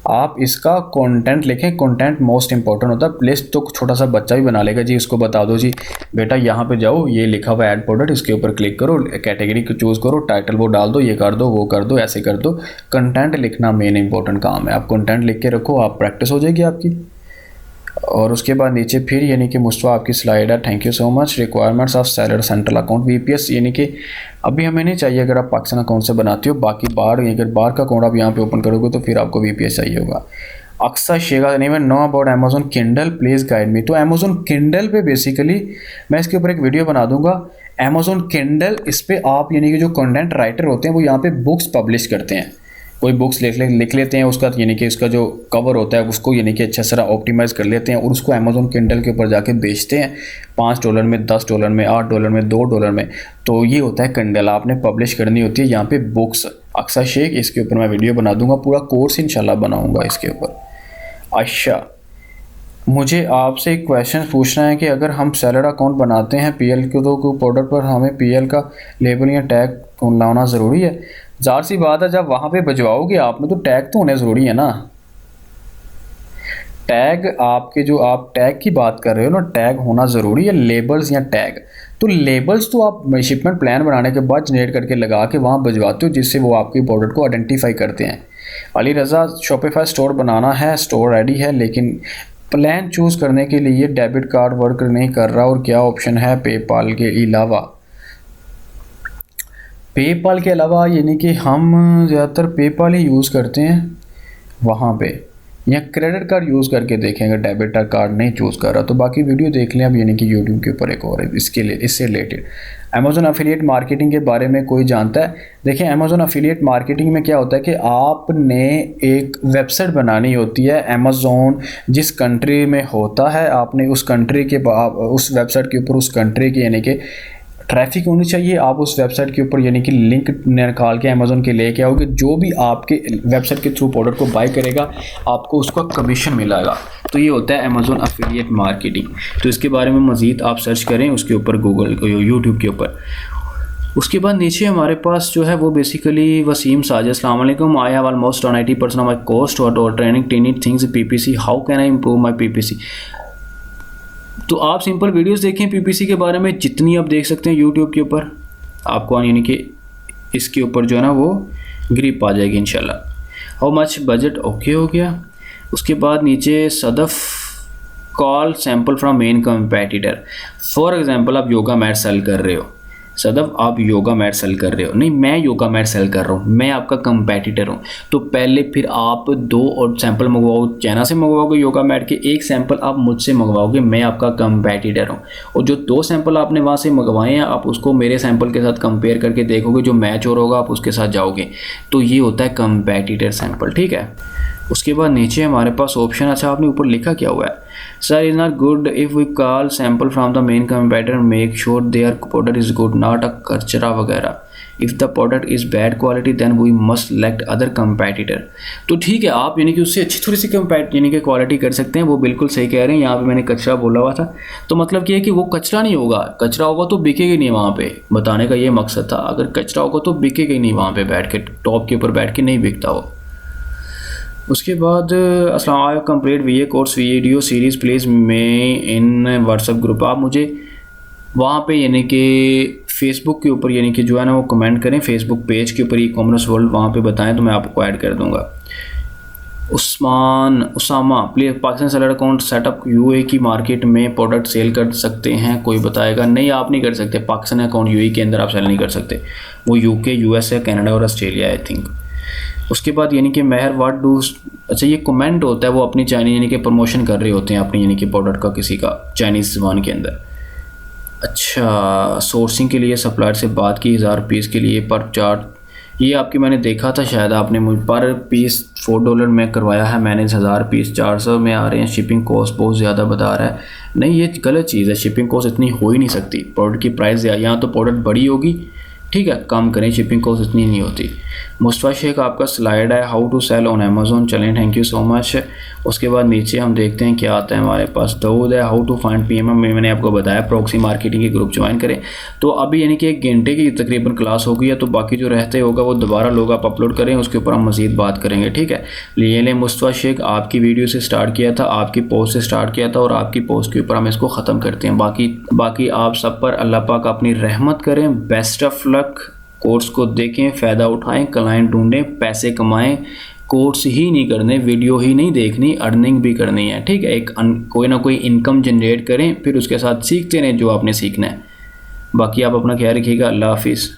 आप इसका कंटेंट लिखें, कंटेंट मोस्ट इंपॉर्टेंट होता है। लिस्ट तो छोटा सा बच्चा भी बना लेगा जी, उसको बता दो जी बेटा यहाँ पे जाओ, ये लिखा हुआ ऐड प्रोडक्ट, इसके ऊपर क्लिक करो, कैटेगरी को चूज़ करो, टाइटल वो डाल दो, ये कर दो, वो कर दो, ऐसे कर दो। कंटेंट लिखना मेन इंपॉर्टेंट काम है, आप कंटेंट लिख के रखो, आप प्रैक्टिस हो जाएगी आपकी। और उसके बाद नीचे फिर यानी कि मुस्तफ़ा आपकी स्लाइड है, thank you so much. Requirements of salad central account VPS, यानी कि अभी हमें नहीं चाहिए अगर आप पाकिस्तान अकाउंट से बनाते हो, बाकी अगर बाहर का अकाउंट आप यहाँ पे ओपन करोगे तो फिर आपको VPS चाहिए होगा। अक्सर शेगा नहीं, मैं know about Amazon Kindle please guide मी। तो अमेजोन किंडल पे बेसिकली मैं इसके ऊपर एक वीडियो बना दूंगा। अमेजोन किंडल, इस पर आप यानी कि जो कंटेंट राइटर होते हैं वो यहाँ पे बुक्स पब्लिश करते हैं, कोई बुक्स लिख लेते हैं, उसका यानी कि उसका जो कवर होता है उसको यानी कि अच्छा सारा ऑप्टिमाइज़ कर लेते हैं और उसको अमेजोन किंडल के ऊपर जाके बेचते हैं $5 में, $10 में, $8 में, $2 में। तो ये होता है किंडल, आपने पब्लिश करनी होती है यहाँ पे बुक्स। अक्सर शेख, इसके ऊपर मैं वीडियो बना दूंगा, पूरा कोर्स इंशाल्लाह बनाऊंगा इसके ऊपर। अच्छा, मुझे आपसे एक क्वेश्चन पूछना है कि अगर हम सैलड अकाउंट बनाते हैं PL के तो प्रोडक्ट पर हमें PL का लेबल या टैग लाना ज़रूरी है। ज़ाहिर सी बात है, जब वहाँ पे भिजवाओगे आपने तो टैग तो होने ज़रूरी है ना। टैग आपके, जो आप टैग की बात कर रहे हो ना, टैग होना ज़रूरी है, लेबल्स या टैग। तो लेबल्स तो आप शिपमेंट प्लान बनाने के बाद जनरेट करके लगा के वहाँ भिजवाते हो, जिससे वो आपके प्रोडक्ट को आइडेंटिफाई करते हैं। अली रज़ा, शॉपिफाई स्टोर बनाना है, स्टोर रेडी है, लेकिन प्लान चूज़ करने के लिए डेबिट कार्ड वर्क नहीं कर रहा, और क्या ऑप्शन है पेपाल के अलावा। पेपाल के अलावा यानी कि हम ज़्यादातर पेपाल ही यूज़ करते हैं वहाँ पे, या क्रेडिट कार्ड यूज़ करके देखें अगर डेबिट कार्ड नहीं चूज़ कर रहा तो। बाकी वीडियो देख लें अब, यानी कि यूट्यूब के ऊपर एक और है इससे रिलेटेड। अमेज़ॉन अफिलिएट मार्केटिंग के बारे में कोई जानता है? देखें, अमेज़ॉन अफिलिएट मार्केटिंग में क्या होता है कि आपने एक वेबसाइट बनानी होती है। अमेज़ॉन जिस कंट्री में होता है, आपने उस कंट्री के उस वेबसाइट के ऊपर उस कंट्री की यानी कि ट्रैफिक होनी चाहिए। आप उस वेबसाइट के ऊपर यानी कि लिंक निकाल के अमेज़ॉन के लेके आओगे, जो भी आपके वेबसाइट के थ्रू प्रोडक्ट को बाय करेगा आपको उसका कमीशन मिलेगा। तो ये होता है अमेज़ॉन अफिलिएट मार्केटिंग। तो इसके बारे में मज़ीद आप सर्च करें उसके ऊपर, गूगल यूट्यूब के ऊपर। उसके बाद नीचे हमारे पास जो है वो बेसिकली वसीम साजिद, अस्सलाम वालेकुम, I have almost 90% of my cost और training training things PPC, how can I improve my PPC। तो आप सिंपल वीडियोस देखें PPC के बारे में, जितनी आप देख सकते हैं यूट्यूब के ऊपर, आपको यानी कि इसके ऊपर जो है ना वो ग्रिप आ जाएगी इंशाल्लाह। हाउ मच बजट, ओके हो गया। उसके बाद नीचे Sadaf, call sample from main competitor. For example आप योगा मैट सेल कर रहे हो, सदफ आप योगा मैट सेल कर रहे हो, नहीं मैं योगा मैट सेल कर रहा हूँ, मैं आपका कंपेटिटर हूँ। तो पहले फिर आप 2 और सैंपल मंगवाओ, चाइना से मंगवाओगे योगा मैट के, 1 सैंपल आप मुझसे मंगवाओगे, मैं आपका कंपेटिटर हूँ। और जो 2 सैंपल आपने वहाँ से मंगवाए हैं, आप उसको मेरे सैंपल के साथ कंपेयर करके देखोगे, जो मैच हो रहा होगा आप उसके साथ जाओगे। तो ये होता है कंपेटिटर सैंपल, ठीक है। उसके बाद नीचे हमारे पास ऑप्शन, अच्छा आपने ऊपर लिखा क्या हुआ है, sir is not good if we call sample from the main competitor, make sure their product is good, not a कचरा वगैरह। If the product is bad quality then we must select other competitor. तो ठीक है, आप यानी कि उससे अच्छी थोड़ी सी यानी कि क्वालिटी कर सकते हैं, वो बिल्कुल सही कह रहे हैं। यहाँ पे मैंने कचरा बोला हुआ था, तो मतलब ये है कि वो कचरा नहीं होगा, कचरा होगा तो बिकेगा नहीं वहाँ पे, बताने का ये मकसद था। अगर कचरा होगा तो बिकेगा नहीं वहाँ पे बैठ के, टॉप के ऊपर बैठ के नहीं बिकता वो। उसके बाद अस्सलाम वालेकुम, complete VA course video series please में इन व्हाट्सएप ग्रुप। आप मुझे वहाँ पे यानी कि फ़ेसबुक के ऊपर यानी कि जो है ना वो कमेंट करें फेसबुक पेज के ऊपर, ई कॉमर्स वर्ल्ड वहाँ पे बताएं तो मैं आपको ऐड कर दूँगा। Usama please Pakistan seller account setup UAE की मार्केट में प्रोडक्ट सेल कर सकते हैं, कोई बताएगा? नहीं, आप नहीं कर सकते। पाकिस्तान अकाउंट यूए के अंदर आप सेल नहीं कर सकते, वो यूके, यूएसए, कनाडा और ऑस्ट्रेलिया आई थिंक। उसके बाद यानी कि महर व्हाट डू, अच्छा ये कमेंट होता है, वो अपनी चाइनीज यानी कि प्रमोशन कर रहे होते हैं अपनी यानी कि प्रोडक्ट का किसी का चाइनीज़ ज़बान के अंदर। अच्छा, सोर्सिंग के लिए सप्लायर से बात की 1000 पीस के लिए पर चार्ज, ये आपकी मैंने देखा था शायद आपने मुझ पर पीस $4 में करवाया है मैंने, 1000 पीस 400 में आ रहे हैं, शिपिंग कॉस्ट बहुत ज़्यादा बता रहा है। नहीं, ये गलत चीज़ है, शिपिंग कॉस्ट इतनी हो ही नहीं सकती, प्रोडक्ट की प्राइस यहाँ तो प्रोडक्ट बड़ी होगी, ठीक है, कम करें, शिपिंग कॉस्ट इतनी नहीं होती। मुस्तफ़ा शेख आपका स्लाइड है how to sell on Amazon, चलें, थैंक यू सो मच। उसके बाद नीचे हम देखते हैं क्या आता है हमारे पास। दाऊद है हाउ टू फाइंड पीएमएम, मैंने आपको बताया प्रॉक्सी मार्केटिंग के ग्रुप ज्वाइन करें। तो अभी यानी कि 1 घंटे की तकरीबन क्लास हो गई है, तो बाकी जो रहते होगा वो दोबारा लोग आप अपलोड करें, उसके ऊपर हम मज़ीद बात करेंगे, ठीक है। लिए मुस्तफ़ा शेख आपकी वीडियो से स्टार्ट किया था, आपकी पोस्ट से स्टार्ट किया था और आपकी पोस्ट के ऊपर हम इसको ख़त्म करते हैं। बाकी आप सब पर अल्लाह पाक अपनी रहमत करें। Best of luck. कोर्स को देखें, फ़ायदा उठाएं, क्लाइंट ढूंढें, पैसे कमाएं। कोर्स ही नहीं करने, वीडियो ही नहीं देखनी, अर्निंग भी करनी है, ठीक है। कोई ना कोई इनकम जनरेट करें, फिर उसके साथ सीखते रहें जो आपने सीखना है। बाकी आप अपना ख्याल रखिएगा। अल्लाह हाफिज़।